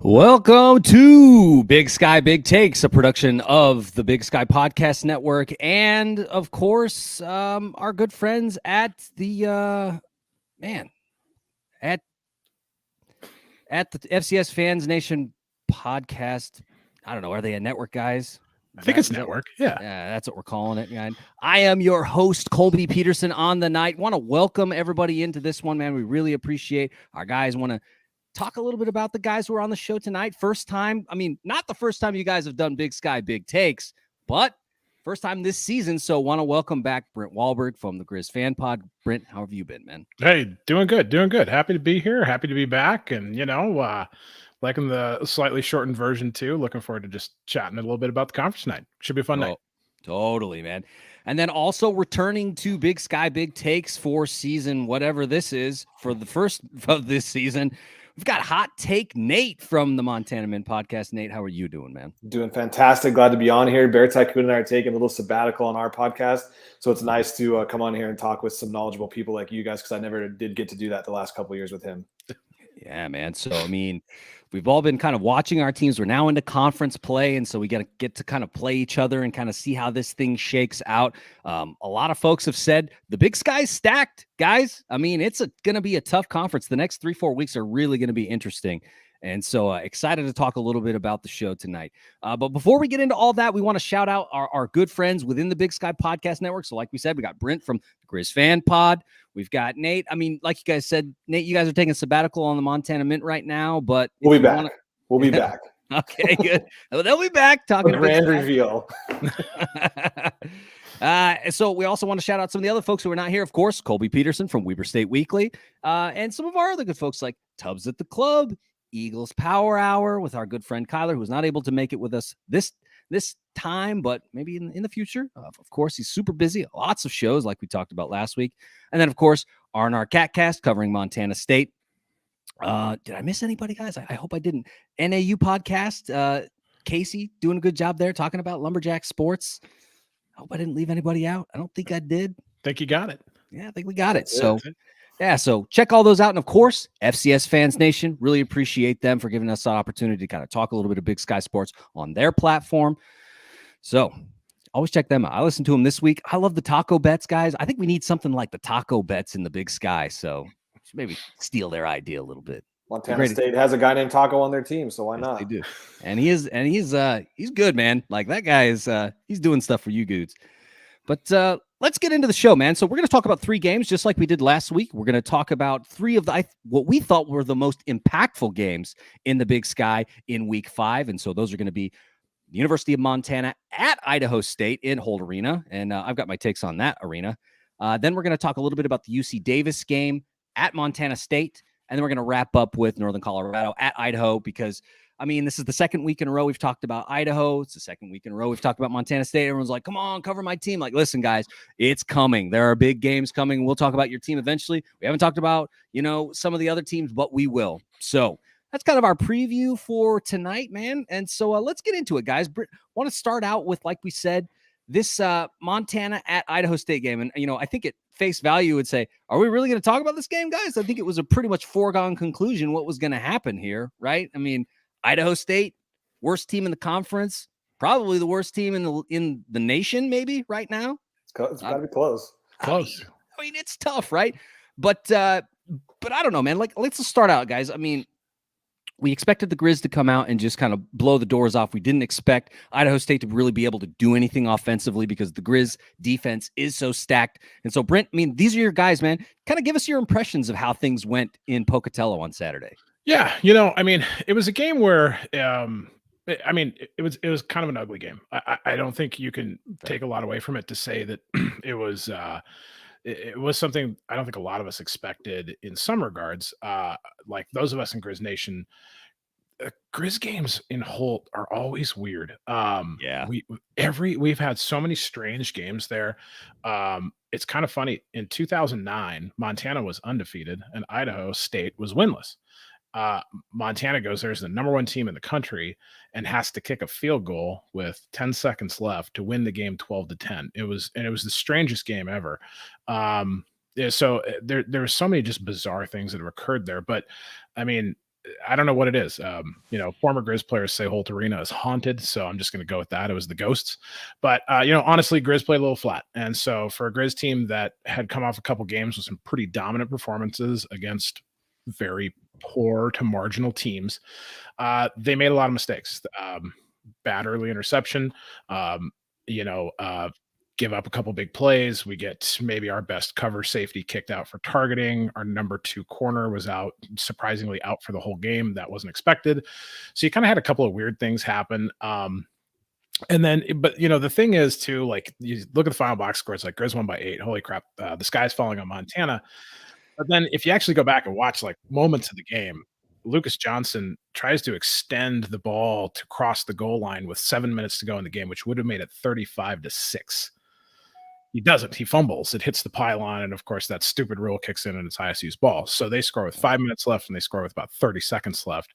Welcome to Big Sky Big Takes, a production of the Big Sky Podcast Network, and of course, our good friends at the at the FCS Fans Nation podcast. I don't know. Are they a network, guys? I think it's network. Yeah, that's what we're calling it. And I am your host, Colby Peterson, on the night. Want to welcome everybody into this one, man. We really appreciate our guys. Want to talk a little bit about the guys who are on the show tonight. First time, not the first time you guys have done Big Sky Big Takes, but first time this season. So want to welcome back Brint Wahlberg from the Griz Fan Pod. Brint, how have you been, man? Hey, doing good. Happy to be here. Happy to be back. And, liking the slightly shortened version too. Looking forward to just chatting a little bit about the conference tonight. Should be a fun night. Totally, man. And then also returning to Big Sky Big Takes for season, whatever this is, for the first of this season, we've got Hot Take Nate from the Montana Men podcast. Nate, how are you doing, man? Doing fantastic. Glad to be on here. Bear Tycoon and I are taking a little sabbatical on our podcast. So it's nice to come on here and talk with some knowledgeable people like you guys, because I never did get to do that the last couple of years with him. Yeah, man. So, we've all been kind of watching our teams. We're now into conference play, and so we got to get to kind of play each other and kind of see how this thing shakes out. A lot of folks have said the Big Sky's stacked, guys. It's going to be a tough conference. The next 3-4 weeks are really going to be interesting. And so excited to talk a little bit about the show tonight. But before we get into all that, we want to shout out our good friends within the Big Sky Podcast Network. So like we said, we got Brint from the Griz Fan Pod. We've got Nate. Like you guys said, Nate, you guys are taking a sabbatical on the Montana Mint right now, but we'll be back. We'll be back. Okay, good. They'll be back talking a grand reveal. So we also want to shout out some of the other folks who are not here. Of course, Colby Peterson from Weber State Weekly, and some of our other good folks like Tubbs at the Club, Eagles Power Hour with our good friend Kyler, who was not able to make it with us this time, but maybe in the future. Of course, he's super busy. Lots of shows like we talked about last week. And then, of course, R&R Catcast covering Montana State. Did I miss anybody, guys? I hope I didn't. NAU podcast. Casey doing a good job there talking about Lumberjack sports. I hope I didn't leave anybody out. I don't think I did. Think you got it. Yeah, I think we got it. So check all those out. And of course, FCS Fans Nation, really appreciate them for giving us that opportunity to kind of talk a little bit of Big Sky sports on their platform. So always check them out. I listened to them this week. I love the taco bets, guys. I think we need something like the taco bets in the Big Sky. So maybe steal their idea a little bit. Montana State has a guy named Taco on their team, so why not? They do. And he's good, man. Like that guy is he's doing stuff for you dudes. But let's get into the show, man. So we're going to talk about 3 games, just like we did last week. We're going to talk about 3 of what we thought were the most impactful games in the Big Sky in Week 5. And so those are going to be the University of Montana at Idaho State in Holt Arena. And I've got my takes on that arena. Then we're going to talk a little bit about the UC Davis game at Montana State. And then we're going to wrap up with Northern Colorado at Idaho, because this is the second week in a row we've talked about Idaho. It's the second week in a row we've talked about Montana State. Everyone's like, come on, cover my team. Like, listen, guys, it's coming. There are big games coming. We'll talk about your team eventually. We haven't talked about, some of the other teams, but we will. So that's kind of our preview for tonight, man. And so let's get into it, guys. Want to start out with, like we said, this Montana at Idaho State game. And, I think at face value would say, are we really going to talk about this game, guys? I think it was a pretty much foregone conclusion what was going to happen here, right? Idaho State, worst team in the conference, probably the worst team in the nation, maybe right now. It's got to be close. Close. It's tough, right? But I don't know, man. Like, let's just start out, guys. We expected the Griz to come out and just kind of blow the doors off. We didn't expect Idaho State to really be able to do anything offensively because the Griz defense is so stacked. And so, Brent, these are your guys, man. Kind of give us your impressions of how things went in Pocatello on Saturday. Yeah, it was a game where, it was kind of an ugly game. I don't think you can take a lot away from it to say that it was something I don't think a lot of us expected in some regards. Like those of us in Griz Nation, Griz games in Holt are always weird. We've had so many strange games there. It's kind of funny. In 2009, Montana was undefeated and Idaho State was winless. Montana goes there as the number 1 team in the country and has to kick a field goal with 10 seconds left to win the game 12-10. It was the strangest game ever. So there were so many just bizarre things that have occurred there. But I don't know what it is. Former Grizz players say Holt Arena is haunted, so I'm just going to go with that. It was the ghosts. But, honestly, Grizz played a little flat. And so for a Grizz team that had come off a couple games with some pretty dominant performances against very poor to marginal teams, they made a lot of mistakes. Bad early interception, give up a couple big plays. We get maybe our best cover safety kicked out for targeting. Our number 2 corner was surprisingly out for the whole game. That wasn't expected. So you kind of had a couple of weird things happen. And then, but the thing is too, like you look at the final box score, it's like Grizz won by 8. Holy crap. The sky's falling on Montana. But then if you actually go back and watch like moments of the game, Lucas Johnson tries to extend the ball to cross the goal line with 7 minutes to go in the game, which would have made it 35-6. He doesn't. He fumbles. It hits the pylon, and of course, that stupid rule kicks in, and it's ISU's ball. So they score with 5 minutes left, and they score with about 30 seconds left.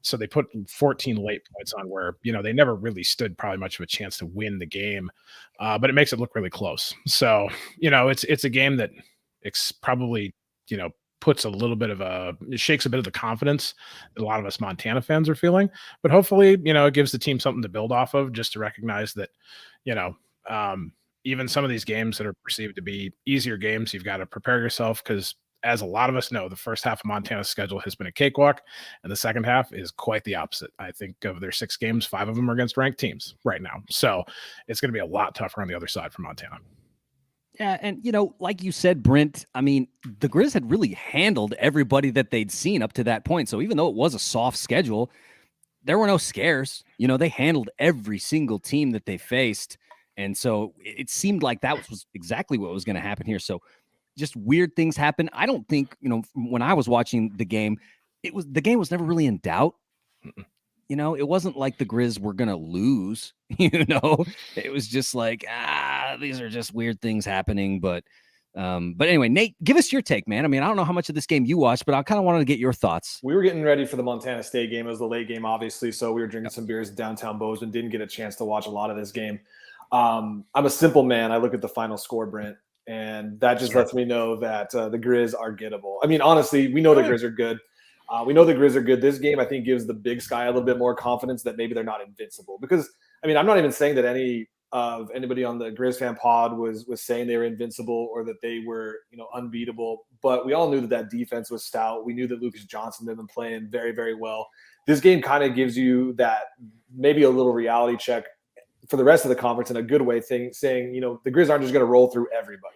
So they put 14 late points on where, they never really stood probably much of a chance to win the game, but it makes it look really close. So, it's a game that probably, puts a little bit of it shakes a bit of the confidence that a lot of us Montana fans are feeling. But hopefully, it gives the team something to build off of, just to recognize that, even some of these games that are perceived to be easier games, you've got to prepare yourself because, as a lot of us know, the first half of Montana's schedule has been a cakewalk, and the second half is quite the opposite. I think of their 6 games, 5 of them are against ranked teams right now. So it's going to be a lot tougher on the other side for Montana. Yeah, and like you said, Brint, I mean, the Grizz had really handled everybody that they'd seen up to that point. So even though it was a soft schedule, there were no scares. They handled every single team that they faced. And so it seemed like that was exactly what was going to happen here. So just weird things happen. I don't think, when I was watching the game, the game was never really in doubt. It wasn't like the Grizz were going to lose, it was just like, these are just weird things happening. But anyway, Nate, give us your take, man. I mean, I don't know how much of this game you watched, but I kind of wanted to get your thoughts. We were getting ready for the Montana State game. It was the late game, obviously. So we were drinking some beers in downtown Bozeman. Didn't get a chance to watch a lot of this game. I'm a simple man. I look at the final score, Brent, and that just lets me know that the Grizz are gettable. I mean, honestly, we know the Grizz are good. We know the Grizz are good. This game, I think, gives the Big Sky a little bit more confidence that maybe they're not invincible. Because, I mean, I'm not even saying that anybody on the Griz Fan Pod was saying they were invincible or that they were, unbeatable. But we all knew that defense was stout. We knew that Lucas Johnson had been playing very, very well. This game kind of gives you that maybe a little reality check for the rest of the conference in a good way, saying, the Grizz aren't just going to roll through everybody.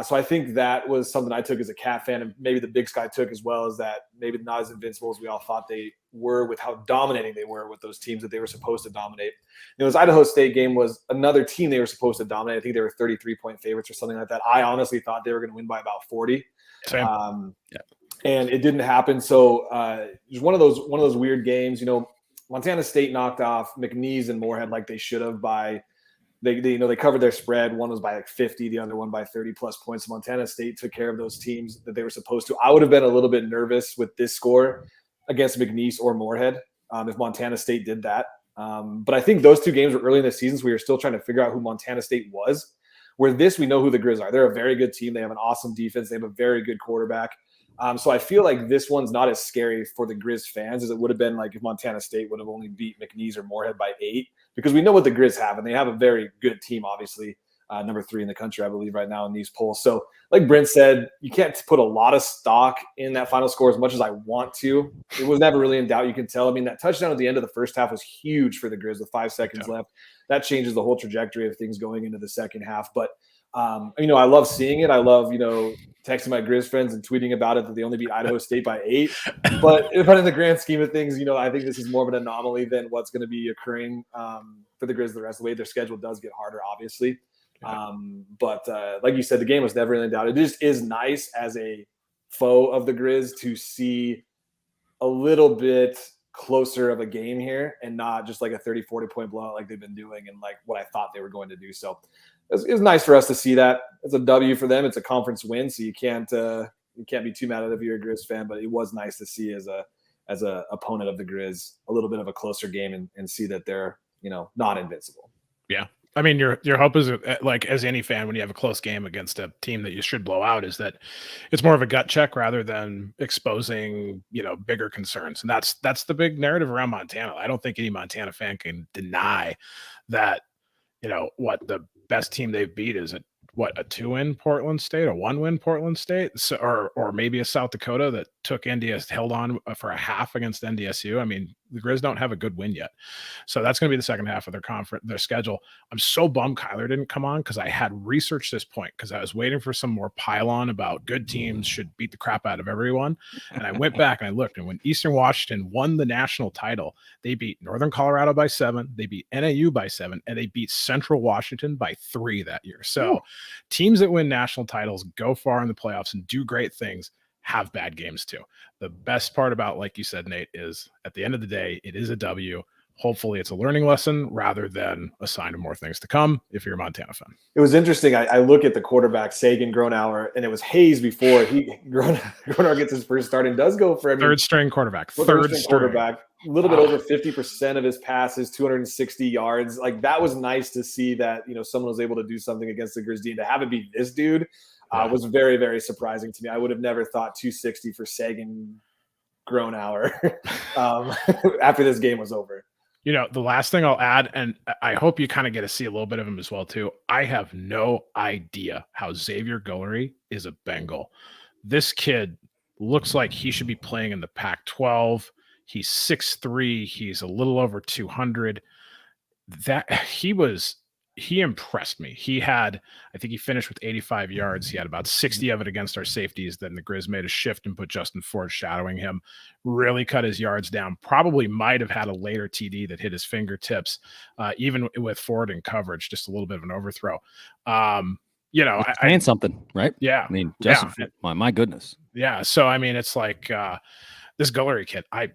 So I think that was something I took as a Cat fan, and maybe the Big Sky took as well, is that maybe not as invincible as we all thought they were with how dominating they were with those teams that they were supposed to dominate. This Idaho State game was another team they were supposed to dominate. I think they were 33-point favorites or something like that. I honestly thought they were going to win by about 40. Same. And it didn't happen. So it was one of those weird games. Montana State knocked off McNeese and Moorhead like they should have by they covered their spread. One was by like 50, the other one by 30 plus points. Montana State took care of those teams that they were supposed to. I would have been a little bit nervous with this score against McNeese or Moorhead if Montana State did that. But I think those 2 games were early in the season, so we were still trying to figure out who Montana State was. Where this, we know who the Grizz are. They're a very good team. They have an awesome defense. They have a very good quarterback. So I feel like this one's not as scary for the Grizz fans as it would have been like if Montana State would have only beat McNeese or Moorhead by 8, because we know what the Grizz have, and they have a very good team, obviously, number 3 in the country, I believe, right now in these polls. So like Brent said, you can't put a lot of stock in that final score as much as I want to. It was never really in doubt, you can tell. I mean, that touchdown at the end of the first half was huge for the Grizz with 5 seconds left. That changes the whole trajectory of things going into the second half. But I love seeing it. I love, texting my Grizz friends and tweeting about it that they only beat Idaho State by 8. But in the grand scheme of things, I think this is more of an anomaly than what's going to be occurring for the Grizz the rest of the way. Their schedule does get harder, obviously. But like you said, the game was never really in doubt. It just is nice as a foe of the Grizz to see a little bit closer of a game here and not just like a 30-40 point blowout like they've been doing and like what I thought they were going to do. So it was nice for us to see that. It's a W for them. It's a conference win, so you can't be too mad at it if you're a Grizz fan. But it was nice to see as a opponent of the Grizz a little bit of a closer game and see that they're not invincible. Yeah, I mean, your hope is like as any fan when you have a close game against a team that you should blow out is that it's more of a gut check rather than exposing bigger concerns, and that's the big narrative around Montana. I don't think any Montana fan can deny that what the best team they've beat is a 2-win Portland State, a 1-win Portland State, so, or maybe a South Dakota that took NDS, held on for a half against NDSU. I mean, the Griz don't have a good win yet, so that's going to be the second half of their schedule. I'm so bummed Kyler didn't come on because I had researched this point because I was waiting for some more pylon about good teams should beat the crap out of everyone, and I went back and I looked, and when Eastern Washington won the national title, they beat Northern Colorado by 7, they beat NAU by 7, and they beat Central Washington by 3 that year. So teams that win national titles, go far in the playoffs, and do great things have bad games too. The best part about, like you said, Nate, is at the end of the day, it is a W. Hopefully it's a learning lesson rather than a sign of more things to come if you're a Montana fan. It was interesting. I look at the quarterback, Sagan Gronauer, and it was Hayes before Gronauer gets his first start and does go for third string quarterback. Quarterback. A little bit over 50% of his passes, 260 yards. Like, that was nice to see that, someone was able to do something against the Griz. To have it be this dude was very, very surprising to me. I would have never thought 260 for Sagan Gronauer after this game was over. The last thing I'll add, and I hope you kind of get to see a little bit of him as well too. I have no idea how Xavier Guillory is a Bengal. This kid looks like he should be playing in the Pac-12. He's 6'3". He's a little over 200. He impressed me. I think he finished with 85 yards. He had about 60 of it against our safeties. Then the Griz made a shift and put Justin Ford shadowing him, really cut his yards down. Probably might have had a later TD that hit his fingertips, even with Ford in coverage, just a little bit of an overthrow. Saying something, right? Yeah. I mean, Justin, my goodness. Yeah. So, I mean, it's like this Guillory kid, I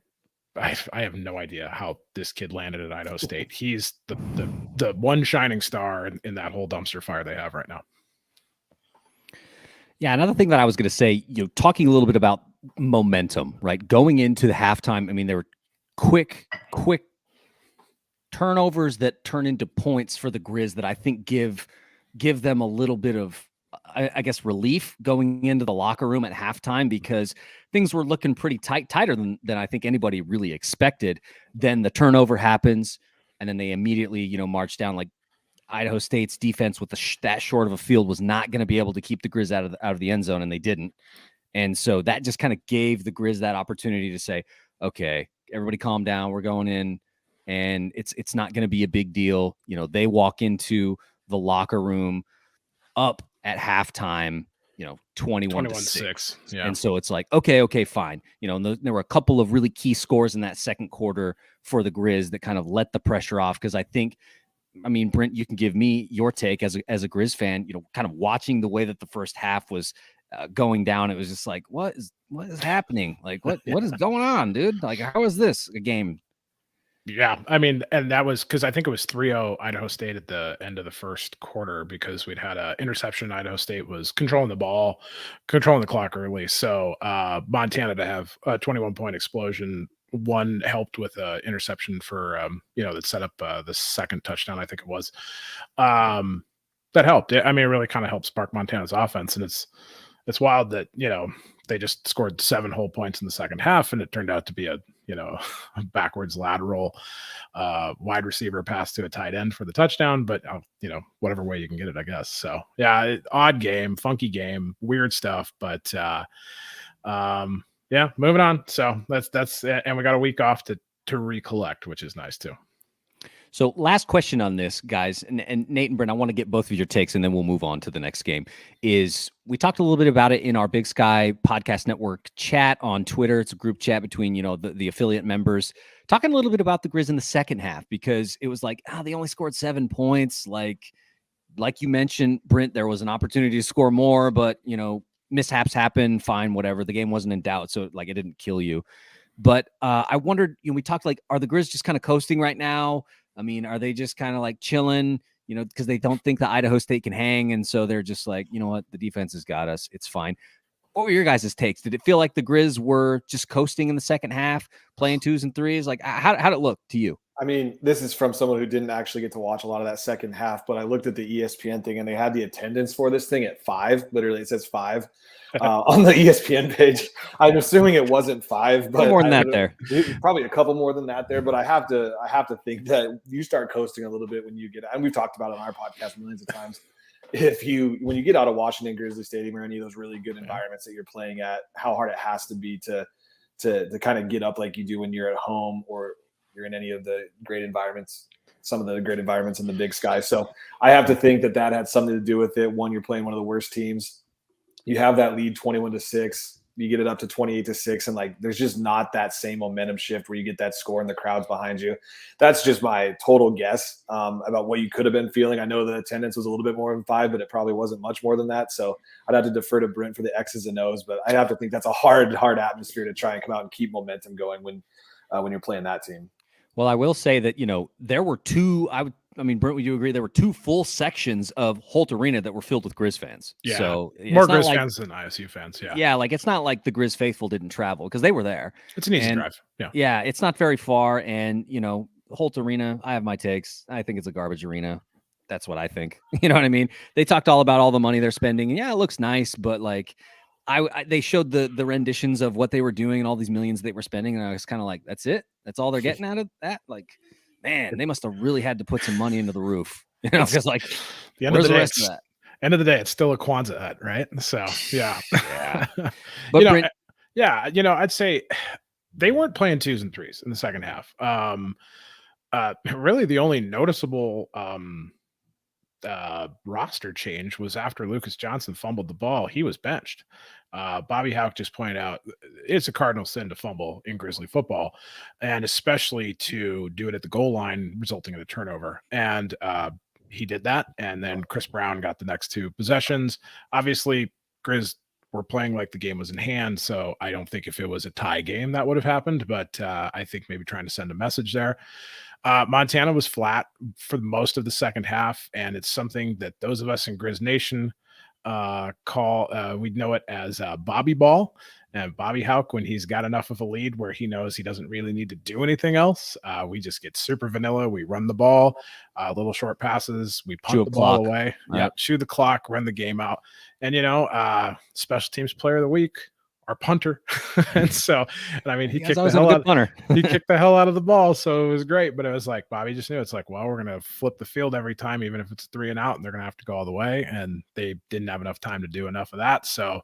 have no idea how this kid landed at Idaho State. He's the one shining star in that whole dumpster fire they have right now. Yeah, another thing that I was going to say, talking a little bit about momentum, right? Going into the halftime, I mean, there were quick turnovers that turn into points for the Griz that I think give them a little bit of, I guess, relief going into the locker room at halftime, because things were looking pretty tighter than I think anybody really expected. Then the turnover happens, and then they immediately, march down. Like, Idaho State's defense with that short of a field was not going to be able to keep the Griz out of the end zone, and they didn't. And so that just kind of gave the Griz that opportunity to say, okay, everybody calm down. We're going in, and it's not going to be a big deal. They walk into the locker room up at halftime, 21-6. Yeah. And so it's like, okay, fine. And there were a couple of really key scores in that second quarter for the Griz that kind of let the pressure off. Because I mean, Brint, you can give me your take as a Griz fan, kind of watching the way that the first half was going down. It was just like, what is happening? Like, what is going on, dude? Like, how is this a game? Yeah, I mean, and that was because I think it was 3-0 Idaho State at the end of the first quarter, because we'd had an interception. Idaho State was controlling the ball, controlling the clock early. So Montana to have a 21-point explosion. One helped with an interception for, that set up the second touchdown, I think it was. That helped. I mean, it really kind of helped spark Montana's offense. And it's wild that, they just scored 7 whole points in the second half, and it turned out to be a backwards lateral wide receiver pass to a tight end for the touchdown, but whatever way you can get it, I guess. So yeah, odd game, funky game, weird stuff, but yeah, moving on. So that's and we got a week off to recollect, which is nice too. So last question on this, guys, and Nate and Brent, I want to get both of your takes, and then we'll move on to the next game. Is we talked a little bit about it in our Big Sky Podcast Network chat on Twitter. It's a group chat between, the affiliate members, talking a little bit about the Griz in the second half, because it was like, they only scored 7 points. Like you mentioned, Brent, there was an opportunity to score more, but, mishaps happen. Fine, whatever. The game wasn't in doubt, so it didn't kill you. But I wondered, we talked are the Griz just kind of coasting right now? I mean, are they just kind of chilling, because they don't think the Idaho State can hang. And so they're just like, you know what, the defense has got us. It's fine. What were your guys' takes? Did it feel like the Griz were just coasting in the second half, playing 2s and 3s? Like, how'd it look to you? I mean, this is from someone who didn't actually get to watch a lot of that second half, but I looked at the ESPN thing and they had the attendance for this thing at 5. Literally, it says 5 on the ESPN page. I'm assuming it wasn't 5, but more than that there. Probably a couple more than that there. But I have to think that you start coasting a little bit when you get, and we've talked about it on our podcast millions of times. When you get out of Washington Grizzly Stadium or any of those really good environments that you're playing at, how hard it has to be to kind of get up like you do when you're at home or you're in any of the great environments, some of the great environments in the Big Sky. So I have to think that had something to do with it. One, you're playing one of the worst teams. You have that lead 21-6. You get it up to 28-6, and like there's just not that same momentum shift where you get that score and the crowd's behind you. That's just my total guess about what you could have been feeling. I know the attendance was a little bit more than 5, but it probably wasn't much more than that. So I'd have to defer to Brint for the X's and O's, but I have to think that's a hard atmosphere to try and come out and keep momentum going when you're playing that team. Well, I will say that, there were two, I mean, Brent, would you agree? There were 2 full sections of Holt Arena that were filled with Griz fans. Yeah. So more Griz fans than ISU fans. Yeah. Yeah. Like, it's not like the Griz faithful didn't travel because they were there. It's an easy drive. Yeah. Yeah. It's not very far. And, Holt Arena, I have my takes. I think it's a garbage arena. That's what I think. You know what I mean? They talked all about all the money they're spending. And yeah, it looks nice, but like, they showed the renditions of what they were doing and all these millions they were spending. And I was kind of like, that's it. That's all they're getting out of that. Like, man, they must have really had to put some money into the roof. Because like the end of the rest of that. End of the day, it's still a Kwanzaa hut, right? So yeah. But I'd say they weren't playing 2s and 3s in the second half. Really the only noticeable roster change was after Lucas Johnson fumbled the ball. He was benched. Bobby Houck just pointed out it's a cardinal sin to fumble in Grizzly football, and especially to do it at the goal line, resulting in a turnover. And he did that. And then Chris Brown got the next 2 possessions. Obviously, Grizz were playing like the game was in hand. So I don't think if it was a tie game that would have happened, but I think maybe trying to send a message there. Montana was flat for most of the second half, and it's something that those of us in Griz Nation we know it as Bobby Ball. And Bobby Houck, when he's got enough of a lead where he knows he doesn't really need to do anything else, we just get super vanilla. We run the ball, little short passes, we punt the ball away, chew the clock, run the game out. And special teams player of the week, our punter. And I mean, he kicked the hell out of the ball. So it was great, but it was like, Bobby just knew it's like, well, we're going to flip the field every time, even if it's 3 and out, and they're going to have to go all the way. And they didn't have enough time to do enough of that. So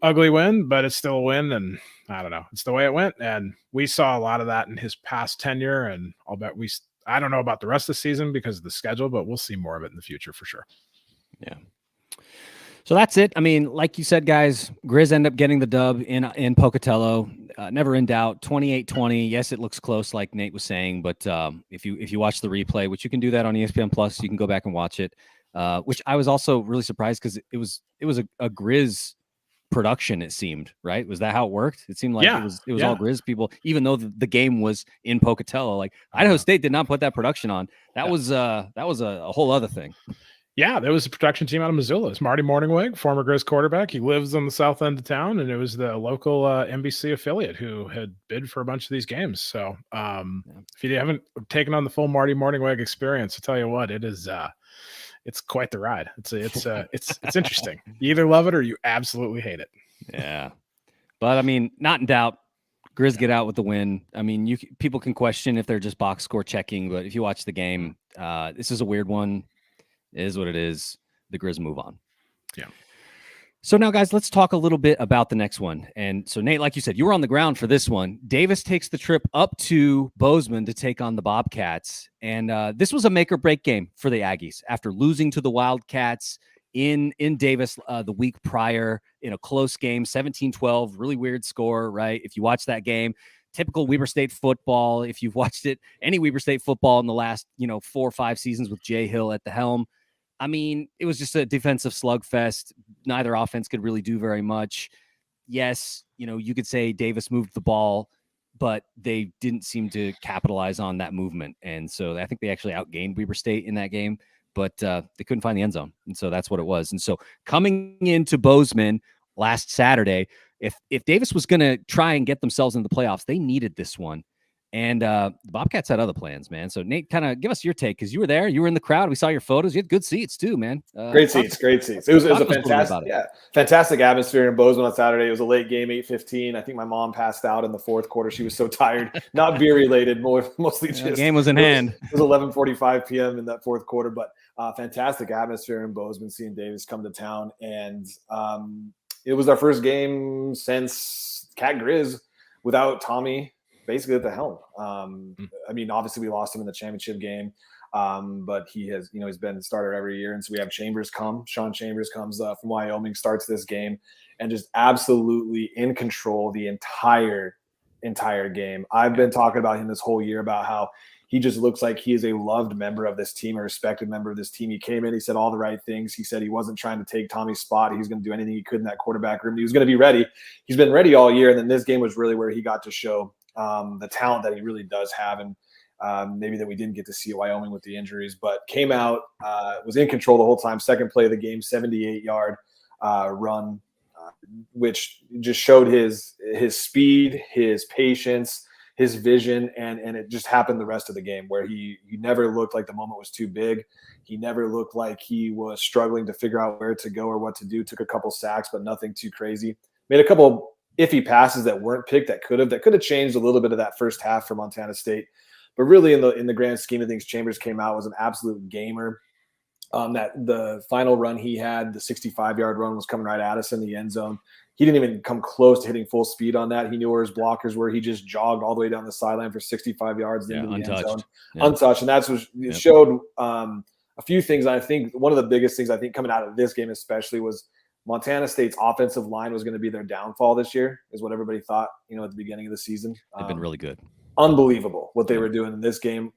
ugly win, but it's still a win. And I don't know, it's the way it went. And we saw a lot of that in his past tenure. And I'll bet I don't know about the rest of the season because of the schedule, but we'll see more of it in the future for sure. Yeah. So that's it. I mean, like you said, guys, Griz end up getting the dub in Pocatello. Never in doubt, 28-20. Yes, it looks close, like Nate was saying, but if you watch the replay, which you can do that on ESPN Plus, you can go back and watch it. Which I was also really surprised because it was a Griz production. It seemed, right? Was that how it worked? It seemed like it was all Griz people, even though the game was in Pocatello. Like Idaho State did not put that production on. That was a whole other thing. Yeah, there was a production team out of Missoula. It's Marty Morningweg, former Griz quarterback. He lives on the south end of town, and it was the local NBC affiliate who had bid for a bunch of these games. So if you haven't taken on the full Marty Morningweg experience, I'll tell you what, it is it's quite the ride. It's interesting. You either love it or you absolutely hate it. Yeah. But I mean, not in doubt. Griz get out with the win. I mean, people can question if they're just box score checking, but if you watch the game, this is a weird one. It is what it is. The Griz move on. Yeah. So now, guys, let's talk a little bit about the next one. And so, Nate, like you said, you were on the ground for this one. Davis takes the trip up to Bozeman to take on the Bobcats. And this was a make or break game for the Aggies after losing to the Wildcats in Davis the week prior in a close game, 17-12, really weird score, right? If you watch that game, typical Weber State football. If you've watched any Weber State football in the last, 4 or 5 seasons with Jay Hill at the helm, I mean, it was just a defensive slugfest. Neither offense could really do very much. Yes, you could say Davis moved the ball, but they didn't seem to capitalize on that movement. And so I think they actually outgained Weber State in that game, but they couldn't find the end zone. And so that's what it was. And so coming into Bozeman last Saturday, if Davis was going to try and get themselves into the playoffs, they needed this one. And the Bobcats had other plans, man. So Nate, kind of give us your take, because you were there. You were in the crowd. We saw your photos. You had good seats too, man. Great seats. It was a fantastic atmosphere in Bozeman on Saturday. It was a late game, 8:15. I think my mom passed out in the fourth quarter. She was so tired. Not beer related, mostly just the game was in hand. It was 11:45 p.m. in that fourth quarter, but fantastic atmosphere in Bozeman, seeing Davis come to town. And it was our first game since Cat Griz without Tommy basically at the helm. I mean, obviously we lost him in the championship game, but he has, he's been starter every year. And so we have Sean Chambers comes from Wyoming, starts this game and just absolutely in control the entire game. I've been talking about him this whole year about how he just looks like he is a loved member of this team, a respected member of this team. He came in, he said all the right things. He said he wasn't trying to take Tommy's spot. He was going to do anything he could in that quarterback room. He was going to be ready. He's been ready all year. And then this game was really where he got to show the talent that he really does have, and maybe that we didn't get to see at Wyoming with the injuries, but came out, was in control the whole time. Second play of the game, 78-yard run, which just showed his speed, his patience, his vision, and it just happened the rest of the game where he never looked like the moment was too big. He never looked like he was struggling to figure out where to go or what to do. Took a couple sacks, but nothing too crazy. Made a couple iffy passes that weren't picked that could have changed a little bit of that first half for Montana State. But really in the grand scheme of things, Chambers came out, was an absolute gamer. That the final run he had, the 65-yard run, was coming right at us in the end zone. He didn't even come close to hitting full speed on that. He knew where his blockers were. He just jogged all the way down the sideline for 65 yards into the end zone. Untouched. And that's what it showed a few things. I think one of the biggest things I think coming out of this game especially was Montana State's offensive line was going to be their downfall this year, is what everybody thought, at the beginning of the season. They've been really good. Unbelievable what they were doing in this game.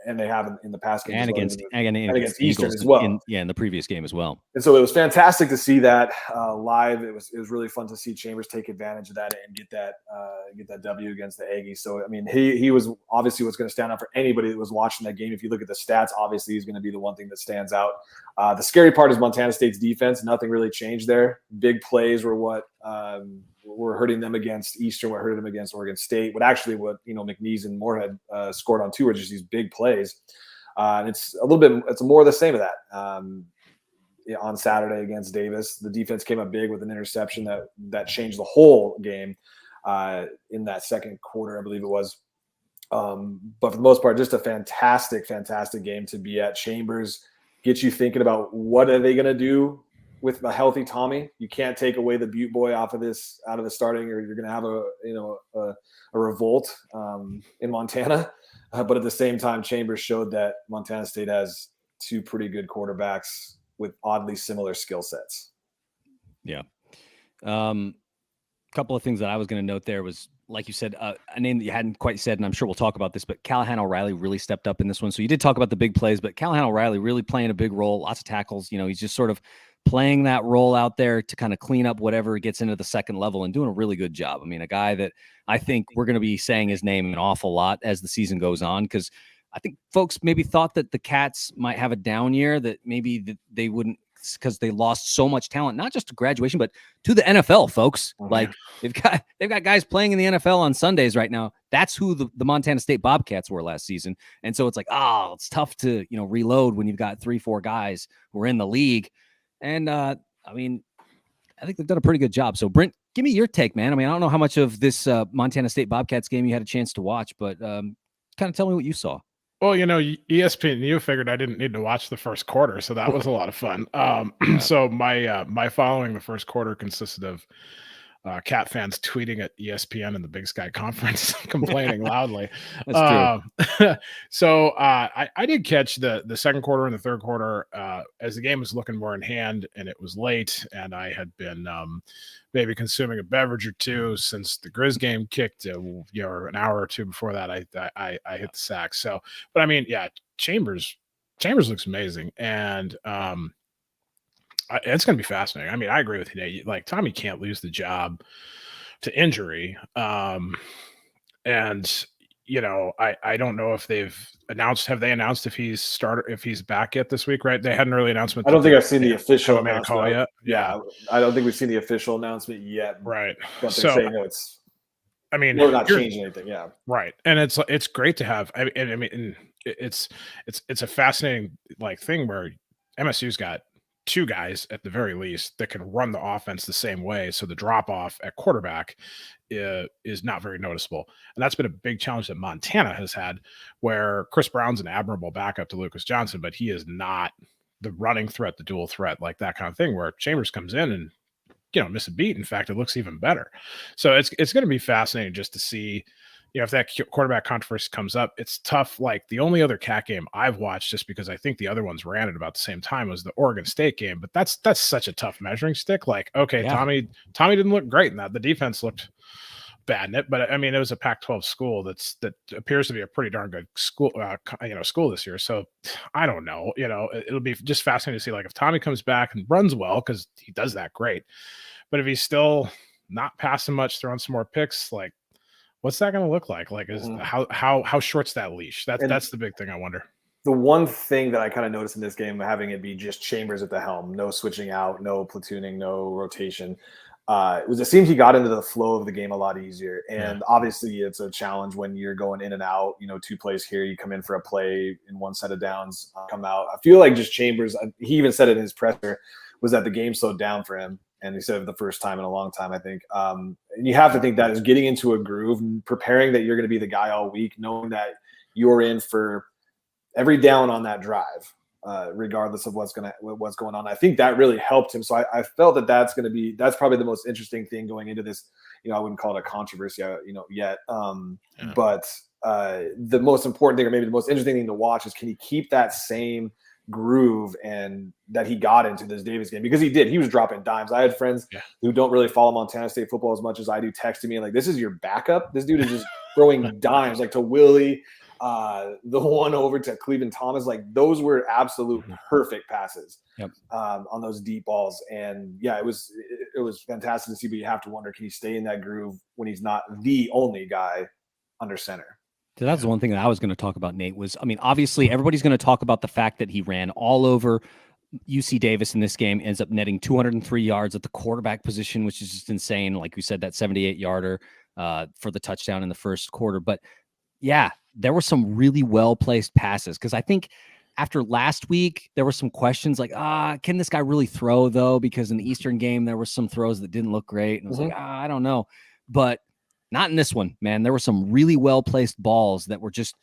And they have in the past game and against Eastern Eagles as well. In the previous game as well. And so it was fantastic to see that live. It was really fun to see Chambers take advantage of that and get that W against the Aggies. So I mean, he was obviously what's going to stand out for anybody that was watching that game. If you look at the stats, obviously he's going to be the one thing that stands out. The scary part is Montana State's defense. Nothing really changed there. Big plays were what were hurting them against Eastern, what hurt them against Oregon State. What McNeese and Moorhead scored on two were just these big plays. And it's more of the same of that. On Saturday against Davis, the defense came up big with an interception that changed the whole game in that second quarter, I believe it was. But for the most part, just a fantastic game to be at. Chambers gets you thinking about what are they going to do with a healthy Tommy. You can't take away the Butte boy out of the starting, or you're going to have a revolt in Montana. But at the same time, Chambers showed that Montana State has two pretty good quarterbacks with oddly similar skill sets. Yeah. Couple of things that I was going to note there was, like you said, a name that you hadn't quite said, and I'm sure we'll talk about this, but Callahan O'Reilly really stepped up in this one. So you did talk about the big plays, but Callahan O'Reilly really playing a big role, lots of tackles. He's just sort of playing that role out there to kind of clean up whatever gets into the second level and doing a really good job. I mean, a guy that I think we're going to be saying his name an awful lot as the season goes on, because I think folks maybe thought that the Cats might have a down year, that maybe they wouldn't, because they lost so much talent, not just to graduation, but to the NFL, folks. Like they've got guys playing in the NFL on Sundays right now. That's who the Montana State Bobcats were last season. And so it's like, it's tough to, reload when you've got 3-4 guys who are in the league. And I mean, I think they've done a pretty good job. So Brint, give me your take, man. I mean, I don't know how much of this Montana State Bobcats game you had a chance to watch, but kind of tell me what you saw. Well, ESPN figured I didn't need to watch the first quarter, so that was a lot of fun. So my following the first quarter consisted of Cat fans tweeting at ESPN and the Big Sky Conference, complaining loudly. That's true. So I did catch the second quarter and the third quarter as the game was looking more in hand, and it was late, and I had been maybe consuming a beverage or two since the Griz game kicked. An hour or two before that, I hit the sack. So, but I mean, yeah, Chambers looks amazing, and it's going to be fascinating. I mean, I agree with you, Nate. Like, Tommy can't lose the job to injury. And, I don't know if have they announced if he's back yet this week, right? They hadn't really announced. I don't think I've seen the official announcement yet. Yeah. I don't think we've seen the official announcement yet. Right. But they're saying it's I mean, we're not changing anything. Yeah. Right. And it's great to have, I mean, it's a fascinating like thing where MSU's got two guys at the very least that can run the offense the same way. So the drop off at quarterback is not very noticeable. And that's been a big challenge that Montana has had, where Chris Brown's an admirable backup to Lucas Johnson, but he is not the running threat, the dual threat, like that kind of thing, where Chambers comes in and, miss a beat. In fact, it looks even better. So it's going to be fascinating just to see, if that quarterback controversy comes up. It's tough. Like the only other Cat game I've watched, just because I think the other ones ran at about the same time, was the Oregon State game. But that's such a tough measuring stick. Like, okay, yeah. Tommy didn't look great in that. The defense looked bad in it, but I mean, it was a Pac-12 school that appears to be a pretty darn good school, school this year. So I don't know. It'll be just fascinating to see, like, if Tommy comes back and runs well, because he does that great. But if he's still not passing much, throwing some more picks, like, what's that going to look like? Like, is how short's that leash? That's the big thing, I wonder. The one thing that I kind of noticed in this game, having it be just Chambers at the helm, no switching out, no platooning, no rotation, it seemed he got into the flow of the game a lot easier. And obviously it's a challenge when you're going in and out, 2 plays here, you come in for a play in one set of downs, come out. I feel like just Chambers, he even said it in his presser, was that the game slowed down for him. And he said it the first time in a long time, I think. And you have to think that is getting into a groove and preparing that you're going to be the guy all week, knowing that you're in for every down on that drive, regardless of what's going on. I think that really helped him. So I felt that's probably the most interesting thing going into this. I wouldn't call it a controversy, yet. But the most important thing, or maybe the most interesting thing to watch, is can he keep that same groove and that he got into this Davis game? Because he was dropping dimes. I had friends who don't really follow Montana State football as much as I do texting me like, this is your backup. This dude is just throwing dimes, like to Willie, the one over to Cleveland Thomas. Like, those were absolute perfect passes on those deep balls. And it was fantastic to see, but you have to wonder, can he stay in that groove when he's not the only guy under center? So that's the one thing that I was going to talk about, Nate, was, I mean, obviously everybody's going to talk about the fact that he ran all over UC Davis in this game, ends up netting 203 yards at the quarterback position, which is just insane. Like we said, that 78-yarder for the touchdown in the first quarter. But yeah, there were some really well-placed passes, because I think after last week, there were some questions like, can this guy really throw, though? Because in the Eastern game, there were some throws that didn't look great. And I was like, I don't know. But not in this one, man. There were some really well-placed balls that were just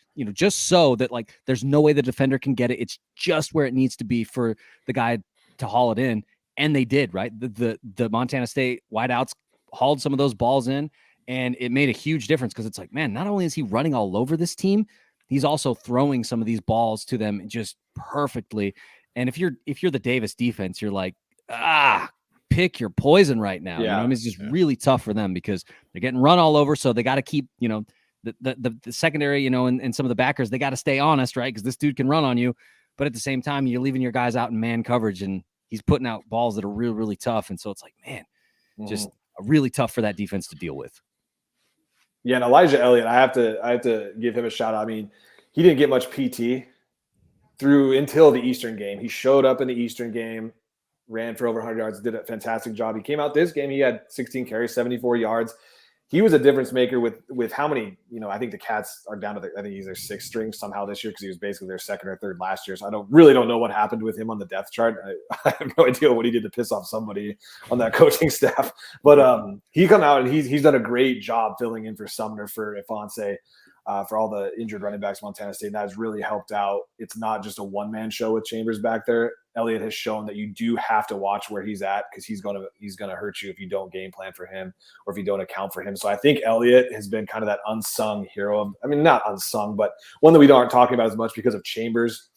so that, like, there's no way the defender can get it. It's just where it needs to be for the guy to haul it in. And they did, right? The Montana State wideouts hauled some of those balls in, and it made a huge difference, because it's like, man, not only is he running all over this team, he's also throwing some of these balls to them just perfectly. And if you're the Davis defense, you're like, pick your poison right now. It's just really tough for them, because they're getting run all over. So they got to keep, the secondary, and some of the backers, they got to stay honest, right? Because this dude can run on you. But at the same time, you're leaving your guys out in man coverage, and he's putting out balls that are really, really tough. And so it's like, man, just really tough for that defense to deal with. Yeah, and Elijah Elliott, I have to give him a shout out. I mean, he didn't get much PT until the Eastern game. He showed up in the Eastern game, ran for over 100 yards, did a fantastic job. He came out this game, he had 16 carries, 74 yards. He was a difference maker with how many, I think the Cats are down to I think he's their 6th string somehow this year, because he was basically their 2nd or 3rd last year. So I don't know what happened with him on the depth chart. I have no idea what he did to piss off somebody on that coaching staff. But he come out and he's done a great job filling in for Sumner, for Ifanse, for all the injured running backs Montana State. And that has really helped out. It's not just a one-man show with Chambers back there. Elliott has shown that you do have to watch where he's at, because he's gonna hurt you if you don't game plan for him or if you don't account for him. So I think Elliott has been kind of that unsung hero. Not unsung, but one that we aren't talking about as much because of Chambers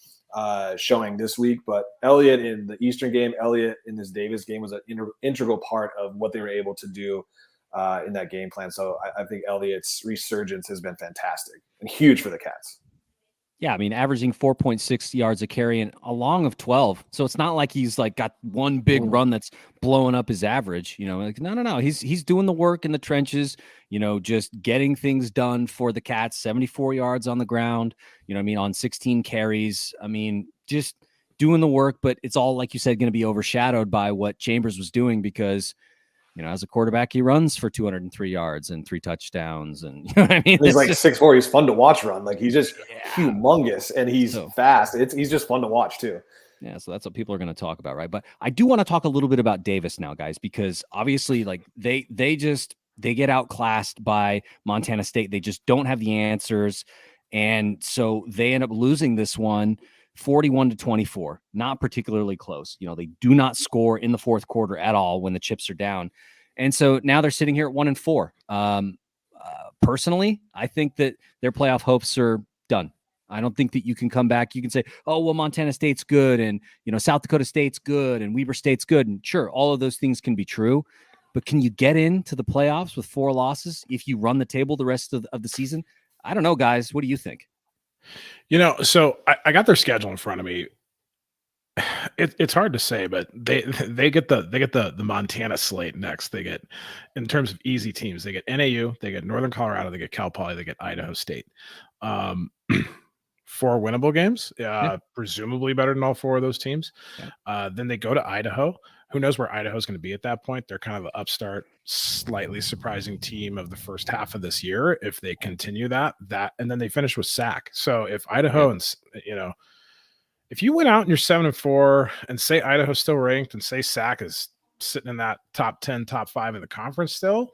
showing this week. But Elliott in the Eastern game, Elliott in this Davis game was an integral part of what they were able to do in that game plan. So I think Elliott's resurgence has been fantastic and huge for the Cats. Yeah, I mean, averaging 4.6 yards a carry and a long of 12. So it's not like he's like got one big run that's blowing up his average. No. He's doing the work in the trenches, just getting things done for the Cats. 74 yards on the ground, on 16 carries. I mean, just doing the work, but it's all, like you said, going to be overshadowed by what Chambers was doing, because as a quarterback, he runs for 203 yards and 3 touchdowns. And you know what I mean? He's like 6'4". He's fun to watch run. Like he's just humongous and he's fast. He's just fun to watch too. Yeah, so that's what people are going to talk about, right? But I do want to talk a little bit about Davis now, guys, because obviously, like they get outclassed by Montana State. They just don't have the answers, and so they end up losing this one 41-24. Not particularly close. They do not score in the fourth quarter at all when the chips are down, and so now they're sitting here at 1-4. Personally, I think that their playoff hopes are done. I don't think that you can come back. You can say, oh, well, Montana State's good and, South Dakota State's good and Weber State's good. And sure, all of those things can be true. But can you get into the playoffs with 4 losses if you run the table the rest of the season? I don't know, guys. What do you think? So I got their schedule in front of me. It's hard to say, but they get the Montana slate next. They get, in terms of easy teams, they get NAU, they get Northern Colorado, they get Cal Poly, they get Idaho State. 4 winnable games, presumably better than all 4 of those teams. Then they go to Idaho. Who knows where Idaho's going to be at that point? They're kind of the upstart, slightly surprising team of the first half of this year. If they continue that, and then they finish with Sac. So if Idaho and if you went out and you're 7-4 and say Idaho's still ranked and say Sac is sitting in that top 10, top 5 in the conference still,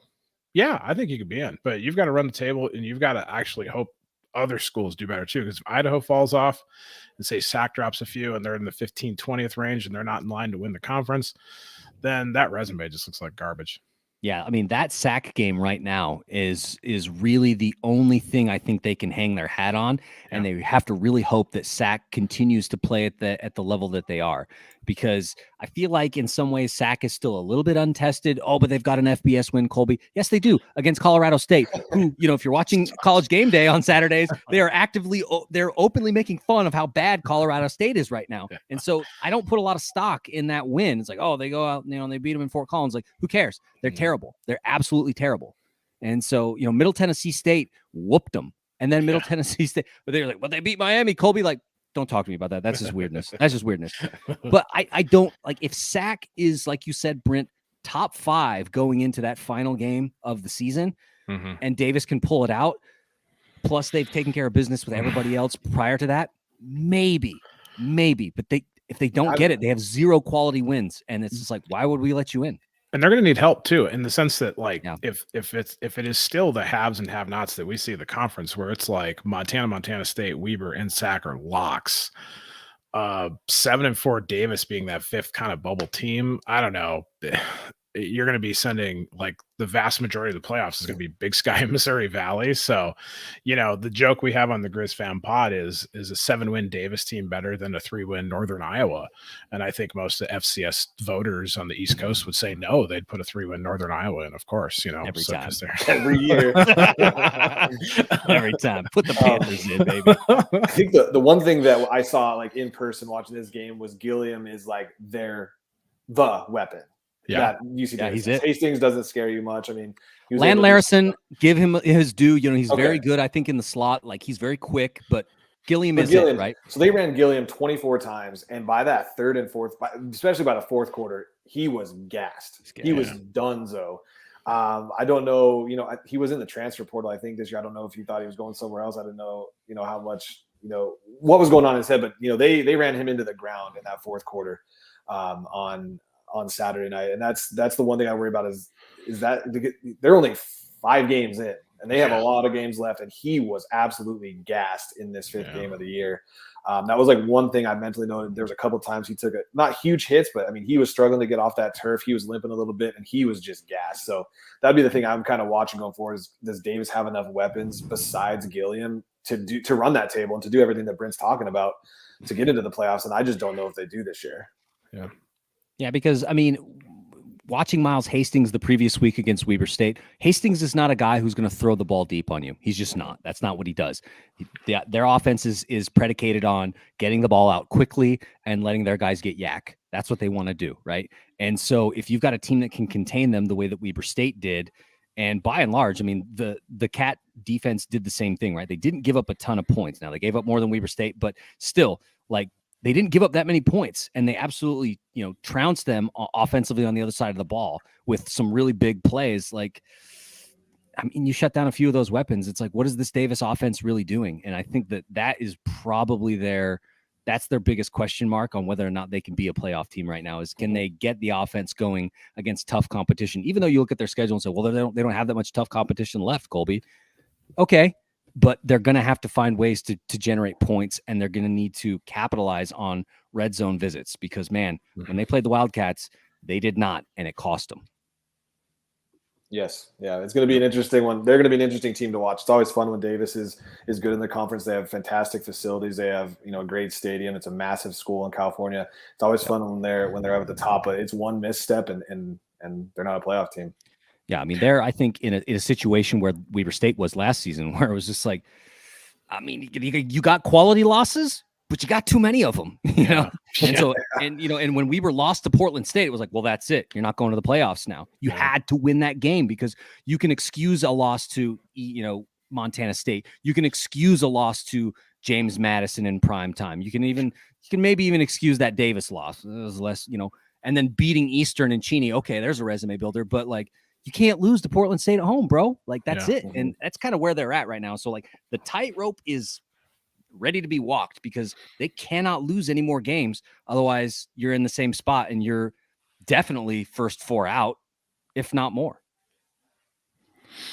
yeah, I think you could be in. But you've got to run the table and you've got to actually hope other schools do better too. Because if Idaho falls off and say Sac drops a few and they're in the 15, 20th range and they're not in line to win the conference, then that resume just looks like garbage. Yeah, I mean, that Sac game right now is really the only thing I think they can hang their hat on, and they have to really hope that Sac continues to play at the level that they are, because I feel like in some ways Sac is still a little bit untested. Oh, but they've got an FBS win, Colby. Yes, they do, against Colorado State, who, if you're watching College Game Day on Saturdays, they're openly making fun of how bad Colorado State is right now. And so I don't put a lot of stock in that win. It's like, oh, they go out, and they beat them in Fort Collins. Like, who cares? They're terrible. They're absolutely terrible. And so, Middle Tennessee State whooped them. And then Middle Tennessee State, but they're like, well, they beat Miami. Colby, like, don't talk to me about that. That's just weirdness. That's just weirdness. But I don't like, if Sac is, like you said, Brent, top 5 going into that final game of the season, and Davis can pull it out, plus they've taken care of business with everybody else prior to that, maybe. But if they don't get it, they have 0 quality wins. And it's just like, why would we let you in? And they're going to need help too, in the sense that, like, if it is still the haves and have-nots that we see at the conference, where it's like Montana State, Weber, and Sac are locks. 7-4 Davis being that 5th kind of bubble team. I don't know. You're going to be sending, like, the vast majority of the playoffs is going to be Big Sky and Missouri Valley. So, the joke we have on the Griz Fan Pod is a 7-win Davis team better than a 3-win Northern Iowa? And I think most of the FCS voters on the East Coast would say no, they'd put a 3-win Northern Iowa in, of course, every time. Every year. Every time. Put the Panthers in, baby. I think the one thing that I saw, like, in person watching this game was Gilliam is, like, the weapon. Yeah, he's it. Hastings doesn't scare you much. I mean, Land Larison, give him his due. He's very good, I think, in the slot. Like, he's very quick, but Gilliam is it, right? So they ran Gilliam 24 times, and by that 3rd and 4th, especially by the 4th quarter, he was gassed. He was donezo. I don't know. He was in the transfer portal, I think, this year. I don't know if he thought he was going somewhere else. I didn't know, how much, what was going on in his head. But they ran him into the ground in that 4th quarter on Saturday night. And that's the one thing I worry about is that they're only 5 games in and they have a lot of games left. And he was absolutely gassed in this 5th game of the year. That was like one thing I mentally noted. There was a couple of times he took not huge hits, but I mean, he was struggling to get off that turf. He was limping a little bit and he was just gassed. So that'd be the thing I'm kind of watching going forward is, does Davis have enough weapons besides Gilliam to run that table and to do everything that Brent's talking about to get into the playoffs? And I just don't know if they do this year. Yeah, because, I mean, watching Miles Hastings the previous week against Weber State, Hastings is not a guy who's going to throw the ball deep on you. He's just not. That's not what he does. Their offense is predicated on getting the ball out quickly and letting their guys get yak. That's what they want to do, right? And so if you've got a team that can contain them the way that Weber State did, and by and large, I mean, the Cat defense did the same thing, right? They didn't give up a ton of points. Now, they gave up more than Weber State, but still, like, they didn't give up that many points, and they absolutely, trounced them offensively on the other side of the ball with some really big plays. Like, I mean, you shut down a few of those weapons. It's like, what is this Davis offense really doing? And I think that is probably that's their biggest question mark on whether or not they can be a playoff team right now, is can they get the offense going against tough competition? Even though you look at their schedule and say, well, they don't have that much tough competition left, Colby. Okay. But they're going to have to find ways to generate points, and they're going to need to capitalize on red zone visits because, man, when they played the Wildcats, they did not, and it cost them. Yes. Yeah. It's going to be an interesting one. They're going to be an interesting team to watch. It's always fun when Davis is good in the conference. They have fantastic facilities. They have, a great stadium. It's a massive school in California. It's always fun when they're up at the top, but it's one misstep and they're not a playoff team. Yeah. I mean, they're, I think, in a situation where Weber State was last season, where it was just like, I mean, you got quality losses, but you got too many of them, know? And so, and when Weber lost to Portland State, it was like, well, that's it. You're not going to the playoffs now. You had to win that game because you can excuse a loss to, Montana State. You can excuse a loss to James Madison in prime time. You can maybe even excuse that Davis loss. It was less, and then beating Eastern and Cheney. Okay, there's a resume builder, but like, you can't lose to Portland State at home, bro. Like, that's it. And that's kind of where they're at right now. So like the tightrope is ready to be walked because they cannot lose any more games. Otherwise you're in the same spot and you're definitely first 4 out, if not more.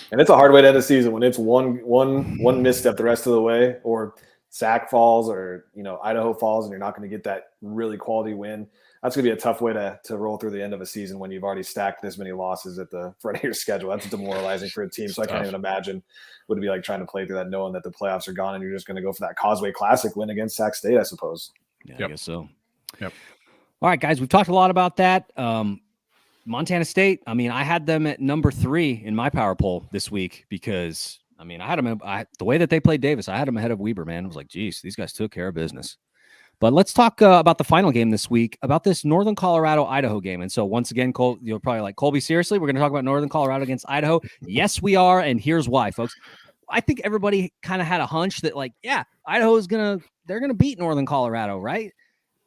And it's a hard way to end the season when it's one misstep the rest of the way, or Sac falls, or Idaho falls, and you're not going to get that really quality win. That's going to be a tough way to roll through the end of a season when you've already stacked this many losses at the front of your schedule. That's demoralizing for a team. So I can't even imagine what it'd be like trying to play through that, knowing that the playoffs are gone and you're just going to go for that Causeway Classic win against Sac State, I suppose. Yeah, I guess so. Yep. All right, guys, we've talked a lot about that. Montana State, I mean, I had them at number 3 in my power poll this week because, I mean, I had them the way that they played Davis, I had them ahead of Weber, man. I was like, geez, these guys took care of business. But let's talk about the final game this week, about this Northern Colorado-Idaho game. And so once again, Cole, you're probably like, Colby, seriously, we're going to talk about Northern Colorado against Idaho? Yes, we are, and here's why, folks. I think everybody kind of had a hunch that, like, yeah, Idaho's they're going to beat Northern Colorado, right?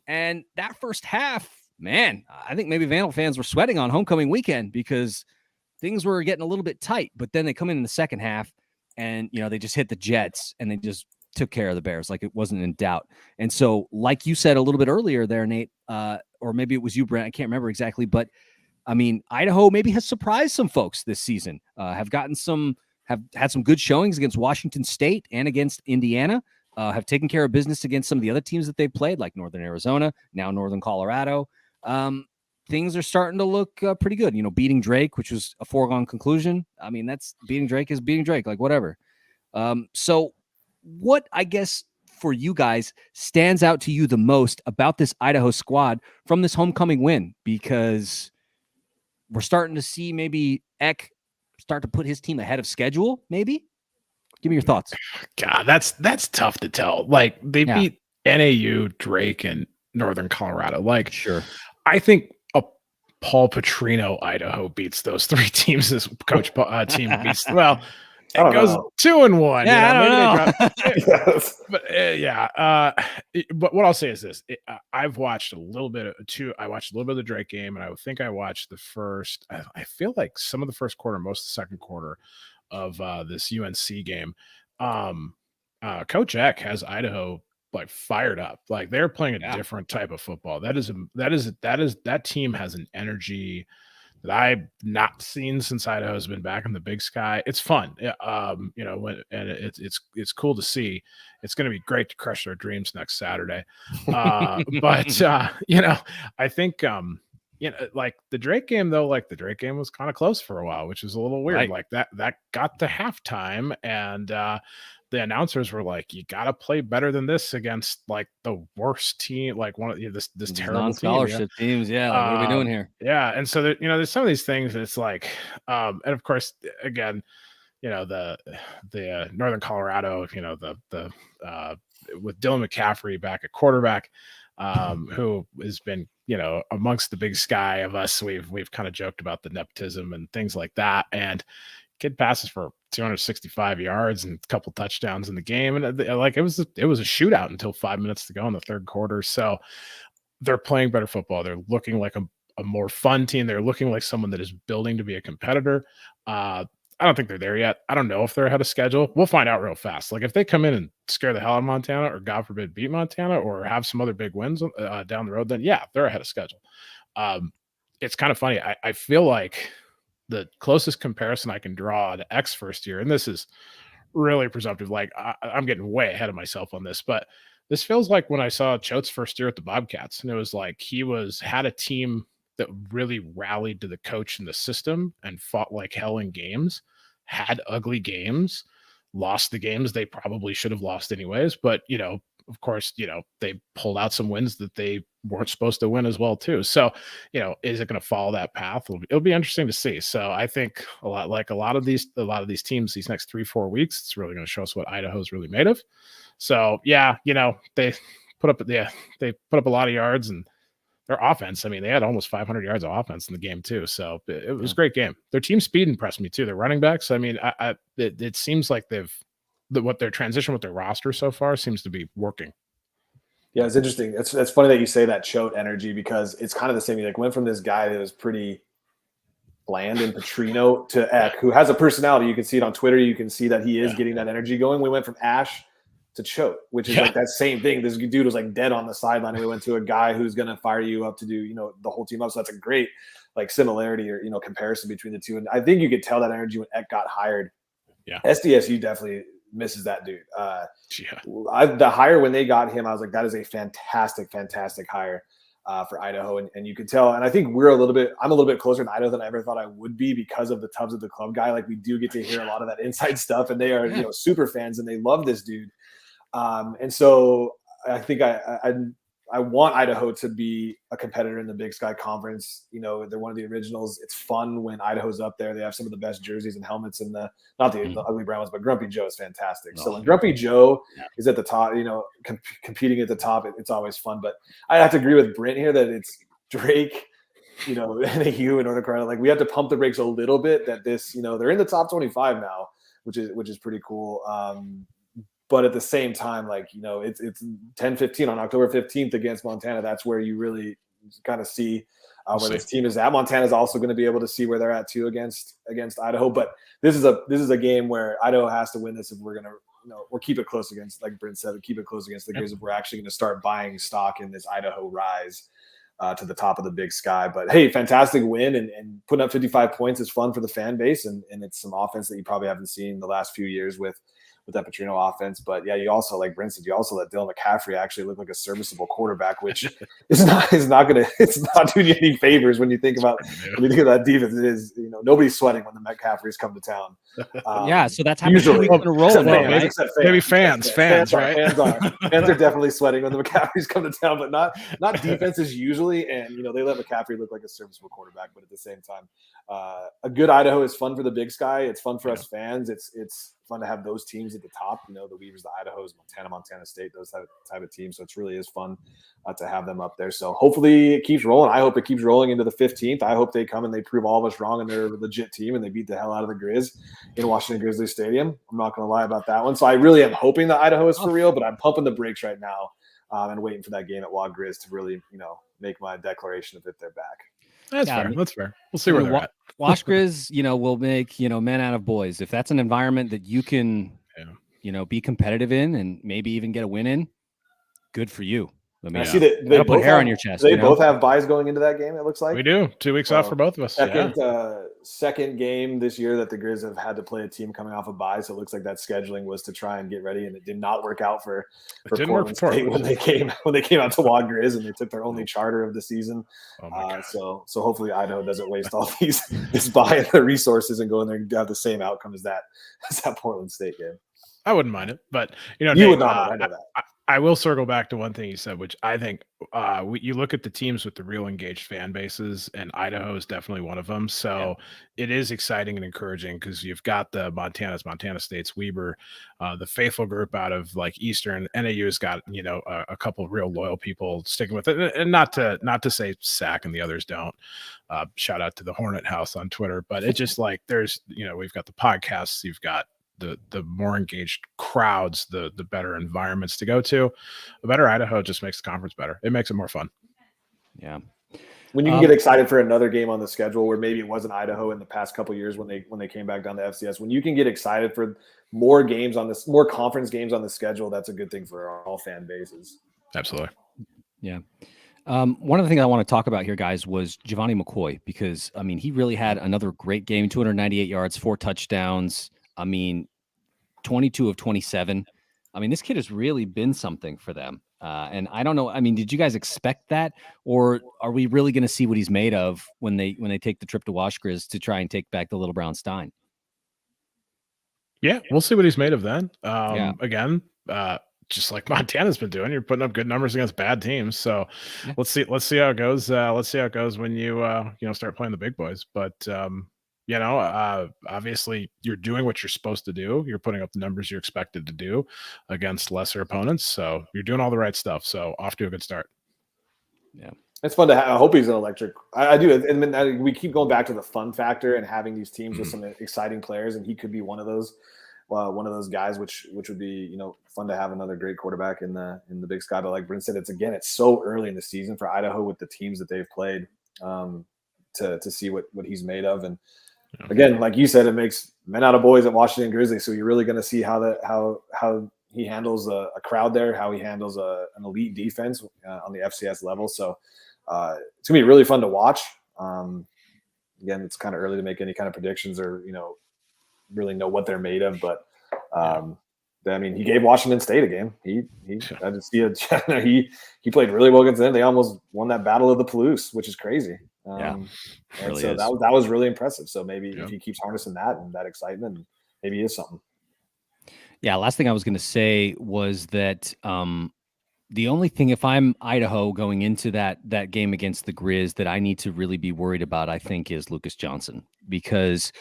And that first half, man, I think maybe Vandal fans were sweating on homecoming weekend because things were getting a little bit tight. But then they come in the second half and, they just hit the Jets and they just took care of the Bears like it wasn't in doubt. And so, like you said a little bit earlier there, Nate, or maybe it was you, Brent, I can't remember exactly, but I mean, Idaho maybe has surprised some folks this season, have had some good showings against Washington State and against Indiana, have taken care of business against some of the other teams that they've played, like Northern Arizona, now Northern Colorado. Things are starting to look pretty good, beating Drake, which was a foregone conclusion. I mean, that's beating Drake is beating Drake, like whatever. So what, I guess, for you guys stands out to you the most about this Idaho squad from this homecoming win? Because we're starting to see maybe Eck start to put his team ahead of schedule, maybe? Give me your thoughts. God, that's tough to tell. Like, they beat NAU, Drake, and Northern Colorado. Like, sure. I think a Paul Petrino Idaho beats those 3 teams. This coach team beats, well, it goes 2-1. Yeah, I don't know. But what I'll say is this: I've watched a little bit of I watched a little bit of the Drake game, and I think I watched the first. I feel like some of the first quarter, most of the second quarter of this UNC game. Coach Eck has Idaho like fired up. Like, they're playing a different type of football. That team has an energy that I've not seen since Idaho's been back in the Big Sky. It's fun, it's cool to see. It's going to be great to crush their dreams next Saturday. I think like the Drake game though, like the Drake game was kind of close for a while, which is a little weird. Right. Like that got to halftime, and the announcers were like, "You got to play better than this against like the worst team, like one of this terrible non-scholarship teams." Yeah, like, what are we doing here? Yeah, and so there's some of these things. It's like, and of course, again, the Northern Colorado, the with Dylan McCaffrey back at quarterback, who has been amongst the Big Sky of us. We've kind of joked about the nepotism and things like that, and kid passes for 265 yards and a couple touchdowns in the game. And like, it was a shootout until 5 minutes to go in the third quarter. So they're playing better football. They're looking like a more fun team. They're looking like someone that is building to be a competitor. I don't think they're there yet. I don't know if they're ahead of schedule. We'll find out real fast. Like if they come in and scare the hell out of Montana, or God forbid beat Montana, or have some other big wins down the road, then yeah, they're ahead of schedule. It's kind of funny. I feel like the closest comparison I can draw to X first year, and this is really presumptive, like I'm getting way ahead of myself on this, but this feels like when I saw Choate's first year at the Bobcats, and it was like he had a team that really rallied to the coach and the system and fought like hell in games, had ugly games, lost the games they probably should have lost anyways. But, of course, they pulled out some wins that they weren't supposed to win as well too. So, is it going to follow that path? It'll be interesting to see. So I think a lot of these teams, these next 3-4 weeks, it's really going to show us what Idaho's really made of. So yeah, they put up a lot of yards, and their offense, I mean, they had almost 500 yards of offense in the game too. So it was a great game. Their team speed impressed me too. Their running backs, I mean, it seems like what their transition with their roster so far seems to be working. Yeah, it's interesting. It's funny that you say that Choate energy, because it's kind of the same. He went from this guy that was pretty bland in Petrino to Eck, who has a personality. You can see it on Twitter. You can see that he is getting that energy going. We went from Ash to Choate, which is like that same thing. This dude was like dead on the sideline, and we went to a guy who's going to fire you up to do, the whole team up. So that's a great similarity or, comparison between the two. And I think you could tell that energy when Eck got hired. Yeah. SDSU definitely misses that dude. The hire when they got him, I was like, that is a fantastic, fantastic hire for Idaho. And you could tell, and I think I'm a little bit closer to Idaho than I ever thought I would be, because of the Tubbs of the Club guy. Like, we do get to hear a lot of that inside stuff, and they are, super fans, and they love this dude. And so I think I want Idaho to be a competitor in the Big Sky Conference. They're one of the originals. It's fun when Idaho's up there. They have some of the best jerseys and helmets in the ugly brown ones, but Grumpy Joe is fantastic. So when Grumpy Joe is at the top, competing at the top, it's always fun. But I have to agree with Brint here that it's Drake, and a Hugh in North Carolina. Like, we have to pump the brakes a little bit that this, they're in the top 25 now, which is pretty cool. But at the same time, it's 10-15 on October 15th against Montana. That's where you really kind of see where this team is at. Montana's also going to be able to see where they're at too against Idaho. But this is a game where Idaho has to win this if we're going to, or keep it close against, like Brint said, keep it close against the Griz if we're actually going to start buying stock in this Idaho rise to the top of the Big Sky. But hey, fantastic win, and putting up 55 points is fun for the fan base, and it's some offense that you probably haven't seen the last few years with that Petrino offense. But yeah, you also, like Brint said, you also let Dylan McCaffrey actually look like a serviceable quarterback, which is not doing you any favors when you think about that defense. It is, nobody's sweating when the McCaffreys come to town. So that's how usually we're gonna roll. Right? Maybe fans, right? Fans are definitely sweating when the McCaffreys come to town, but not defenses usually. And they let McCaffrey look like a serviceable quarterback, but at the same time, a good Idaho is fun for the Big Sky. It's fun for us fans. It's fun to have those teams at the top, the Weavers, the Idahos, Montana State, those type of teams. So it really is fun to have them up there. So hopefully it keeps rolling. I hope it keeps rolling into the 15th. I hope they come and they prove all of us wrong, and they're a legit team, and they beat the hell out of the Griz in Washington Grizzly Stadium. I'm not going to lie about that one. So I really am hoping that Idaho is for real, but I'm pumping the brakes right now and waiting for that game at Wad Griz to really, make my declaration of if they're back. That's fair. That's fair. We'll see where they're at. Wash Griz, will make, men out of boys. If that's an environment that you can, be competitive in and maybe even get a win in, good for you. I see that they put hair on your chest. They both have buys going into that game, it looks like. We do. 2 weeks off for both of us. Second game this year that the Griz have had to play a team coming off a bye. So it looks like that scheduling was to try and get ready, and it did not work out for Portland State when they came out to Wad Griz, and they took their only charter of the season. So hopefully Idaho doesn't waste all this bye and the resources and go in there and have the same outcome as that Portland State game. I wouldn't mind it, but you would not. I know that. I will circle back to one thing you said, which I think you look at the teams with the real engaged fan bases, and Idaho is definitely one of them. So it is exciting and encouraging because you've got the Montana State's, Weber, the faithful group out of like Eastern. NAU has got a couple of real loyal people sticking with it, and not to say Sac and the others don't. Shout out to the Hornet House on Twitter, but it's just like there's we've got the podcasts, you've got the more engaged crowds, the better environments to go to. A better Idaho just makes the conference better. It makes it more fun. Yeah. When you can get excited for another game on the schedule where maybe it wasn't Idaho in the past couple of years when they came back down to FCS, when you can get excited for more conference games on the schedule, that's a good thing for all fan bases. Absolutely. Yeah. One of the things I want to talk about here, guys, was Giovanni McCoy, because I mean, he really had another great game, 298 yards, 4 touchdowns. I mean, 22 of 27. I mean, this kid has really been something for them. And I don't know. I mean, did you guys expect that, or are we really going to see what he's made of when they take the trip to Griz to try and take back the Little Brown Stein? Yeah, we'll see what he's made of then. Again, just like Montana's been doing, you're putting up good numbers against bad teams. So let's see how it goes. Let's see how it goes when you start playing the big boys. But obviously you're doing what you're supposed to do. You're putting up the numbers you're expected to do against lesser opponents. So you're doing all the right stuff. So off to a good start. Yeah. It's fun to have. I hope he's an electric. I do. And we keep going back to the fun factor and having these teams with some exciting players. And he could be one of those guys, which would be, fun to have another great quarterback in the Big Sky. But like Brint said, it's so early in the season for Idaho with the teams that they've played to see what he's made of. And again, like you said, it makes men out of boys at Washington Grizzly. So you're really going to see how he handles a crowd there, how he handles an elite defense on the FCS level. So it's gonna be really fun to watch. Again, it's kind of early to make any kind of predictions or really know what they're made of. But I mean, he gave Washington State a game. He played really well against them. They almost won that Battle of the Palouse, which is crazy. Really so that was really impressive. So maybe if he keeps harnessing that and that excitement, maybe he is something. Yeah. Last thing I was going to say was that the only thing, if I'm Idaho going into that game against the Griz, that I need to really be worried about, I think, is Lucas Johnson, because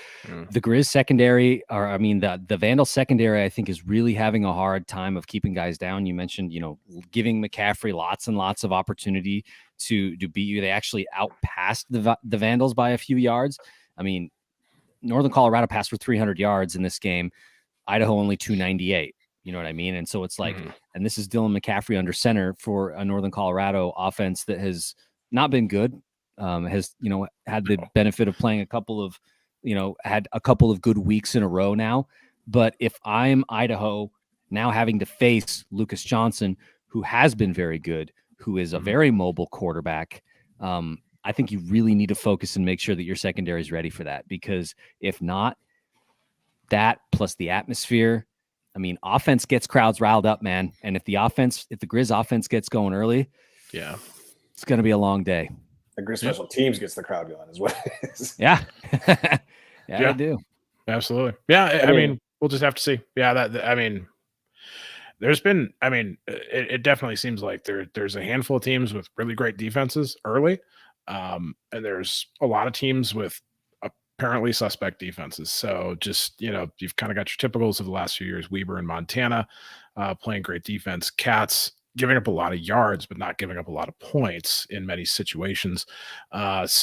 the Griz secondary, the Vandal secondary, I think, is really having a hard time of keeping guys down. You mentioned, giving McCaffrey lots and lots of opportunity to beat you. They actually outpassed the Vandals by a few yards. I mean, Northern Colorado passed for 300 yards in this game. Idaho only 298. You know what I mean? And so it's like, and this is Dylan McCaffrey under center for a Northern Colorado offense that has not been good, has, had the benefit of playing had a couple of good weeks in a row now. But if I'm Idaho now having to face Lucas Johnson, who has been very good, who is a very mobile quarterback, I think you really need to focus and make sure that your secondary is ready for that, because if not, that plus the atmosphere, I mean, offense gets crowds riled up, man. And if the Griz offense gets going early, it's going to be a long day. The Griz special teams gets the crowd going is what it is. Yeah. I do. Absolutely. Yeah. I mean, we'll just have to see. Yeah. It definitely seems like there's a handful of teams with really great defenses early. And there's a lot of teams with apparently suspect defenses. So just, you've kind of got your typicals of the last few years, Weber and Montana playing great defense, Cats giving up a lot of yards, but not giving up a lot of points in many situations. It's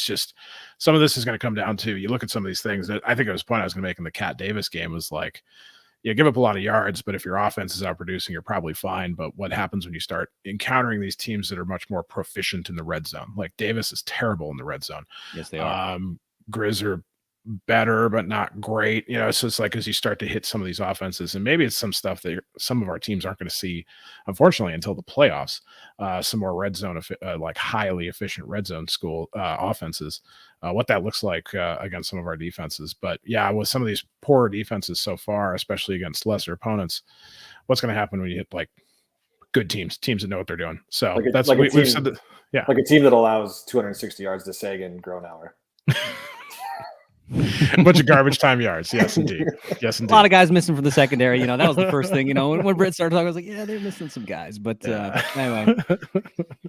just, some of this is going to come down to, you look at some of these things that I think it was a point I was going to make in the Cat Davis game was like, give up a lot of yards, but if your offense is outproducing, you're probably fine. But what happens when you start encountering these teams that are much more proficient in the red zone? Like Davis is terrible in the red zone. Yes, they are. Griz are better, but not great. So it's like, as you start to hit some of these offenses, and maybe it's some stuff that some of our teams aren't going to see, unfortunately, until the playoffs, some more red zone, like highly efficient red zone school offenses, what that looks like against some of our defenses. But with some of these poor defenses so far, especially against lesser opponents, what's going to happen when you hit like good teams that know what they're doing? So we've said that. Yeah. Like a team that allows 260 yards to Sagan Gronauer. A bunch of garbage time yards. Yes, indeed. Yes, indeed. A lot of guys missing from the secondary. That was the first thing. When Brent started talking, I was like, yeah, they're missing some guys. But anyway,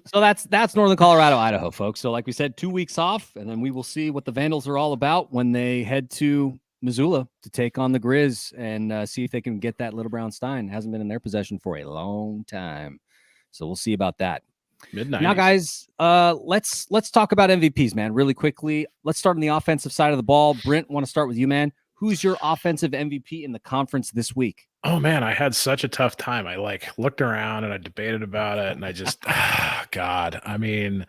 so that's Northern Colorado, Idaho, folks. So like we said, 2 weeks off, and then we will see what the Vandals are all about when they head to Missoula to take on the Griz and see if they can get that Little Brown Stein. It hasn't been in their possession for a long time. So we'll see about that. Midnight. Now, guys, let's talk about MVPs, man, really quickly. Let's start on the offensive side of the ball. Brent, want to start with you, man. Who's your offensive MVP in the conference this week? Oh man, I had such a tough time. I looked around and I debated about it, and I just, God, I mean,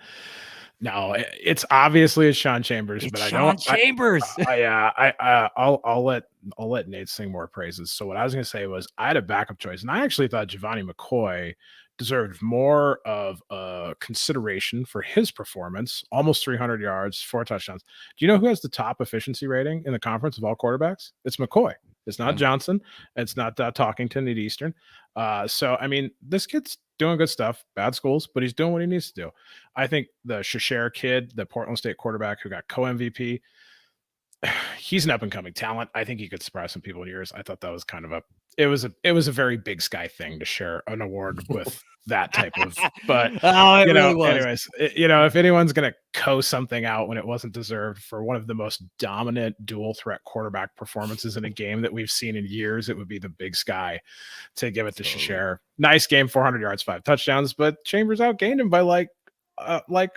no, it's obviously Sean Chambers, but I don't. Chambers. I'll let Nate sing more praises. So what I was going to say was I had a backup choice, and I actually thought Giovanni McCoy deserved more of a consideration for his performance. Almost 300 yards, 4 touchdowns. Do you know who has the top efficiency rating in the conference of all quarterbacks? It's McCoy. It's not Johnson. It's not Talkington at Eastern. So, I mean, this kid's doing good stuff, bad schools, but he's doing what he needs to do. I think the Shasher kid, the Portland State quarterback who got co-MVP, he's an up-and-coming talent. I think he could surprise some people in years. I thought that was kind of it was a very Big Sky thing to share an award with that type of, but anyways, if anyone's going to something out when it wasn't deserved for one of the most dominant dual threat quarterback performances in a game that we've seen in years, it would be the Big Sky to give it to Shasher. Nice game, 400 yards, 5 touchdowns, but Chambers outgained him by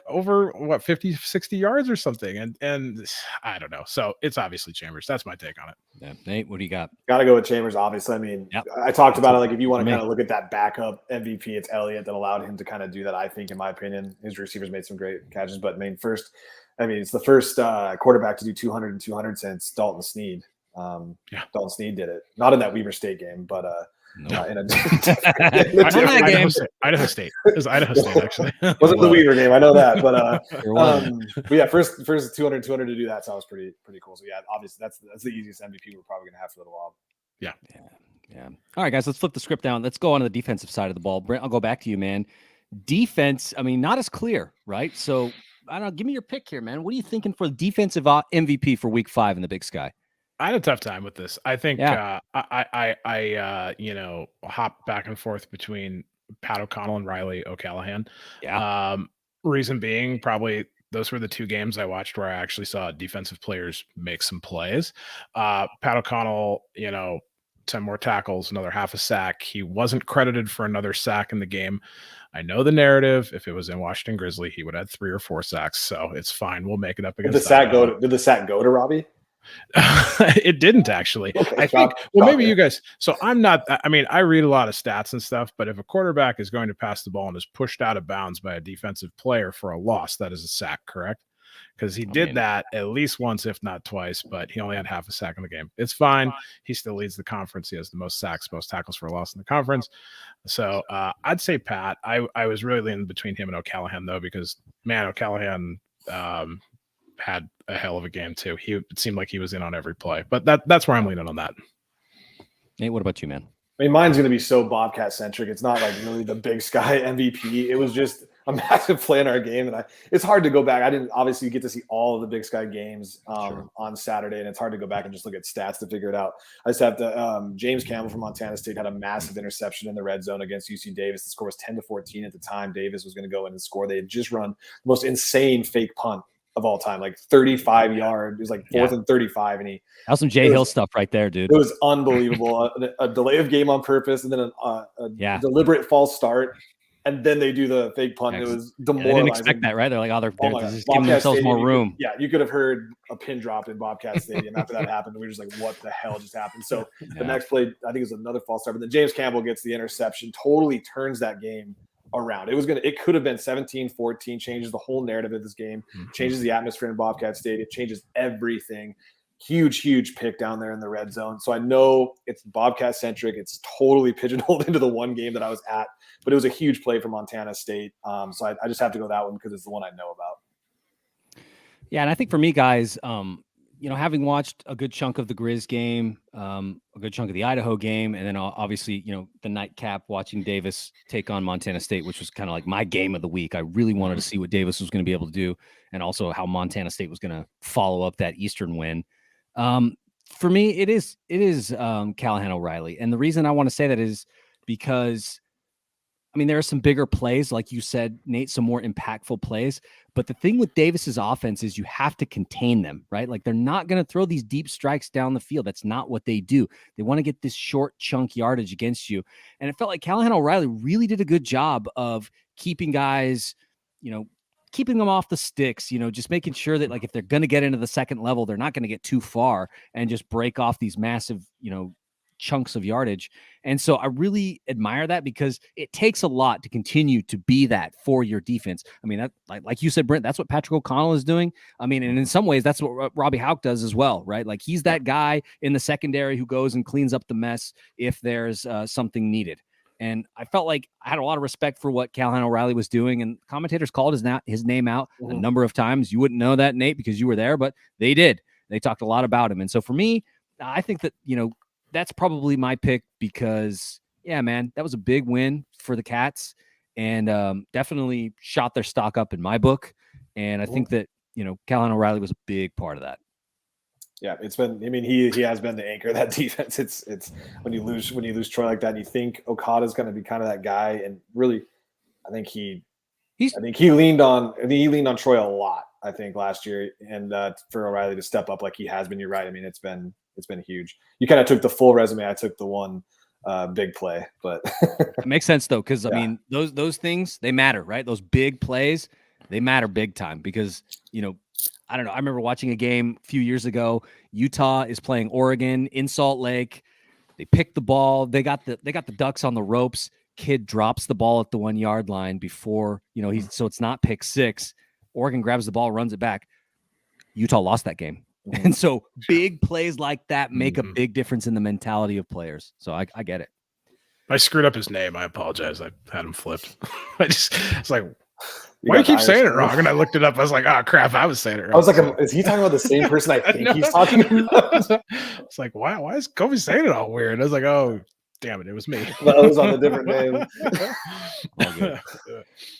over 50, 60 yards or something. And I don't know. So it's obviously Chambers. That's my take on it. Yeah. Nate, what do you got? Got to go with Chambers, obviously. I mean, I talked about it. If you want to kind of look at that backup MVP, it's Elliott that allowed him to kind of do that. I think, in my opinion, his receivers made some great catches, but it's the first quarterback to do 200 and 200 since Dalton Sneed. Dalton Sneed did it. Not in that Weber State game, but Idaho State. It was Idaho State, actually. Wasn't the Weaver game. I know that, but yeah, first 200 to do that sounds pretty cool. So yeah, obviously that's the easiest MVP we're probably gonna have for a little while. Yeah. All right, guys, let's flip the script down. Let's go on to the defensive side of the ball. Brent, I'll go back to you, man. Defense, I mean, not as clear, right? So I don't know. Give me your pick here, man. What are you thinking for defensive MVP for Week 5 in the Big Sky? I had a tough time with this. I think I hop back and forth between Pat O'Connell and Riley O'Callahan. Reason being, probably those were the 2 games I watched where I actually saw defensive players make some plays. Pat O'Connell, 10 more tackles, another half a sack. He wasn't credited for another sack in the game. I know the narrative. If it was in Washington Grizzly, he would have had 3 or 4 sacks. So it's fine. We'll make it up against Did the sack go to Robbie? It didn't actually. Okay, I think maybe you guys. So I'm not. I mean, I read a lot of stats and stuff, but if a quarterback is going to pass the ball and is pushed out of bounds by a defensive player for a loss, that is a sack, correct? Because he did that at least once, if not twice, but he only had half a sack in the game. It's fine. He still leads the conference. He has the most sacks, most tackles for a loss in the conference. So I'd say Pat. I was really leaning between him and O'Callahan though, because man, O'Callahan had a hell of a game too. It seemed like he was in on every play, but that's where I'm leaning on that. Nate, what about you, man? I mean, mine's going to be so Bobcat centric. It's not like really the Big Sky MVP. It was just a massive play in our game. And it's hard to go back. I didn't obviously get to see all of the Big Sky games on Saturday, and it's hard to go back and just look at stats to figure it out. I just have to, James Campbell from Montana State had a massive interception in the red zone against UC Davis. The score was 10-14 at the time. Davis was going to go in and score. They had just run the most insane fake punt of all time, like 35 yard. It was like 4th and 35, and that was some Jay Hill stuff right there, dude. It was unbelievable. a delay of game on purpose, and then a deliberate false start, and then they do the fake punt. It was demoralizing. They didn't expect that, right? They're like, they're just giving themselves more room. You could have heard a pin drop in Bobcat Stadium after that happened. We were just like, what the hell just happened? So the next play, I think it was another false start, but then James Campbell gets the interception, totally turns that game around. It could have been 17-14, changes the whole narrative of this game, changes the atmosphere in Bobcat Stadium, changes everything. Huge pick down there in the red zone. So I know it's Bobcat centric. It's totally pigeonholed into the one game that I was at, but it was a huge play for Montana State. So I just have to go that one because it's the one I know about. Yeah, and I think for me, guys, having watched a good chunk of the Griz game, a good chunk of the Idaho game, and then obviously, the nightcap watching Davis take on Montana State, which was kind of like my game of the week. I really wanted to see what Davis was going to be able to do, and also how Montana State was going to follow up that Eastern win. For me, it is Callahan O'Reilly. And the reason I want to say that is because, I mean, there are some bigger plays, like you said, Nate, some more impactful plays. But the thing with Davis's offense is you have to contain them, right? Like they're not going to throw these deep strikes down the field. That's not what they do. They want to get this short chunk yardage against you. And it felt like Callahan O'Reilly really did a good job of keeping guys, keeping them off the sticks, just making sure that like if they're going to get into the second level, they're not going to get too far and just break off these massive, chunks of yardage. And so I really admire that because it takes a lot to continue to be that for your defense. I mean, that like you said, Brent, that's what Patrick O'Connell is doing. I mean, and in some ways that's what Robbie Houck does as well, right? Like he's that guy in the secondary who goes and cleans up the mess if there's something needed. And I felt like I had a lot of respect for what Callahan O'Reilly was doing, and commentators called his name out a number of times. You wouldn't know that, Nate, because you were there, but they did. They talked a lot about him. And so for me, I think that, that's probably my pick because, yeah, man, that was a big win for the Cats and definitely shot their stock up in my book. And I think that, Callahan O'Reilly was a big part of that. Yeah, it's been. I mean, he has been the anchor of that defense. It's when you lose Troy like that, and you think Okada's going to be kind of that guy, and really, I think he leaned on Troy a lot. I think last year, and for O'Reilly to step up like he has been, you're right. I mean, it's been huge. You kind of took the full resume. I took the one big play, but it makes sense though, because I mean, those things they matter, right? Those big plays they matter big time because I don't know. I remember watching a game a few years ago. Utah is playing Oregon in Salt Lake. They pick the ball. They got the Ducks on the ropes. Kid drops the ball at the 1 yard line before, so it's not pick six. Oregon grabs the ball, runs it back. Utah lost that game. And so big plays like that make a big difference in the mentality of players. So I get it. I screwed up his name. I apologize. I had him flipped. It's like, why do you keep saying it wrong? And I looked it up. I was like, oh, crap, I was saying it wrong. I was like, is he talking about the same person I think he's talking about? It's like, why is Kobe saying it all weird? I was like, oh, damn it, it was me. That was on a different name. All good.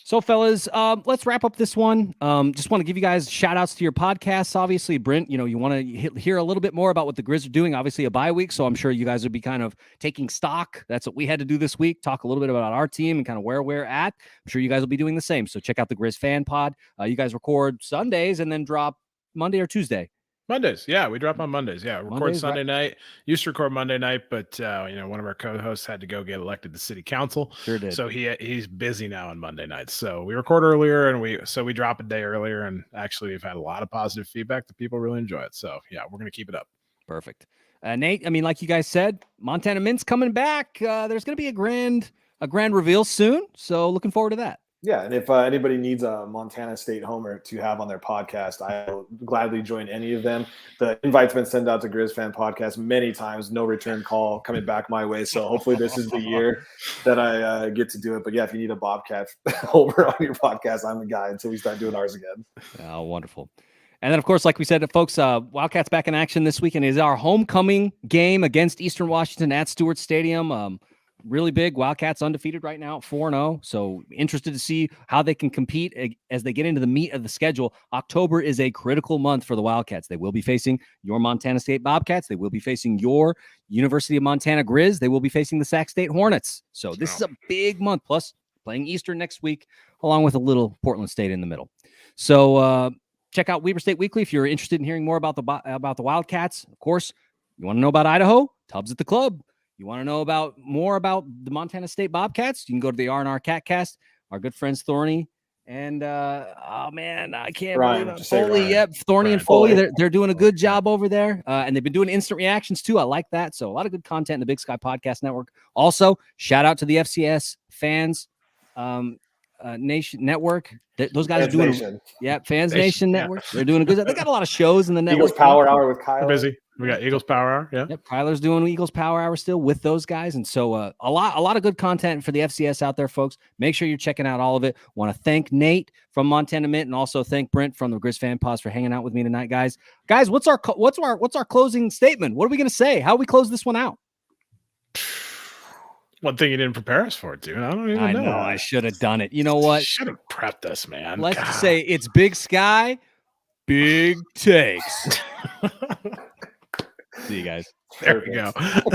So, fellas, let's wrap up this one. Just want to give you guys shout outs to your podcasts. Obviously, Brent, you want to hear a little bit more about what the Griz are doing. Obviously, a bye week, so I'm sure you guys would be kind of taking stock. That's what we had to do this week. Talk a little bit about our team and kind of where we're at. I'm sure you guys will be doing the same. So check out the Griz Fan Pod. You guys record Sundays and then drop Monday or Tuesday. Mondays, yeah, we drop on Mondays. Yeah, record Mondays, Sunday night. Used to record Monday night, but one of our co-hosts had to go get elected to city council. Sure did. So he's busy now on Monday nights. So we record earlier, and we drop a day earlier. And actually, we've had a lot of positive feedback that people really enjoy it. So yeah, we're gonna keep it up. Perfect. Nate, I mean, like you guys said, Montana Mint's coming back. There's gonna be a grand reveal soon. So looking forward to that. Yeah, and if anybody needs a Montana State homer to have on their podcast, I'll gladly join any of them. The invite's been sent out to Griz Fan Podcast many times, no return call coming back my way. So hopefully this is the year that I get to do it. But yeah, if you need a Bobcat homer on your podcast, I'm the guy until we start doing ours again. Oh, wonderful. And then, of course, like we said, folks, Wildcats back in action this weekend is our homecoming game against Eastern Washington at Stewart Stadium. Really big. Wildcats undefeated right now at 4-0. So interested to see how they can compete as they get into the meat of the schedule. October is a critical month for the Wildcats. They will be facing your Montana State Bobcats. They will be facing your University of Montana Griz. They will be facing the Sac State Hornets. So this is a big month. Plus playing Eastern next week, along with a little Portland State in the middle. So check out Weber State Weekly if you're interested in hearing more about the Wildcats. Of course, you want to know about Idaho? Tubbs at the Club. You want to know more about the Montana State Bobcats? You can go to the R&R Catcast. Our good friends Thorny and I can't Ryan, believe it. Foley. Yep, Thorny Ryan. and Foley. They're doing a good job over there, and they've been doing instant reactions too. I like that. So a lot of good content in the Big Sky Podcast Network. Also, shout out to the FCS fans Nation Network. Those guys Fans are doing Nation. Fans Nation Network. They're doing a good. They got a lot of shows in the network. Eagles Power Hour with Kyle. We're busy. We got Eagles Power Hour. Yeah. Yep. Kyler's doing Eagles Power Hour still with those guys. And so a lot of good content for the FCS out there, folks. Make sure you're checking out all of it. Want to thank Nate from Montana Mint and also thank Brent from the Griz Fan Pod for hanging out with me tonight, guys. Guys, what's our closing statement? What are we going to say? How we close this one out? One thing you didn't prepare us for, dude. I don't even know. I should have done it. You know what? Should have prepped us, man. Let's God. say it's Big Sky, big takes. See you guys. There we go.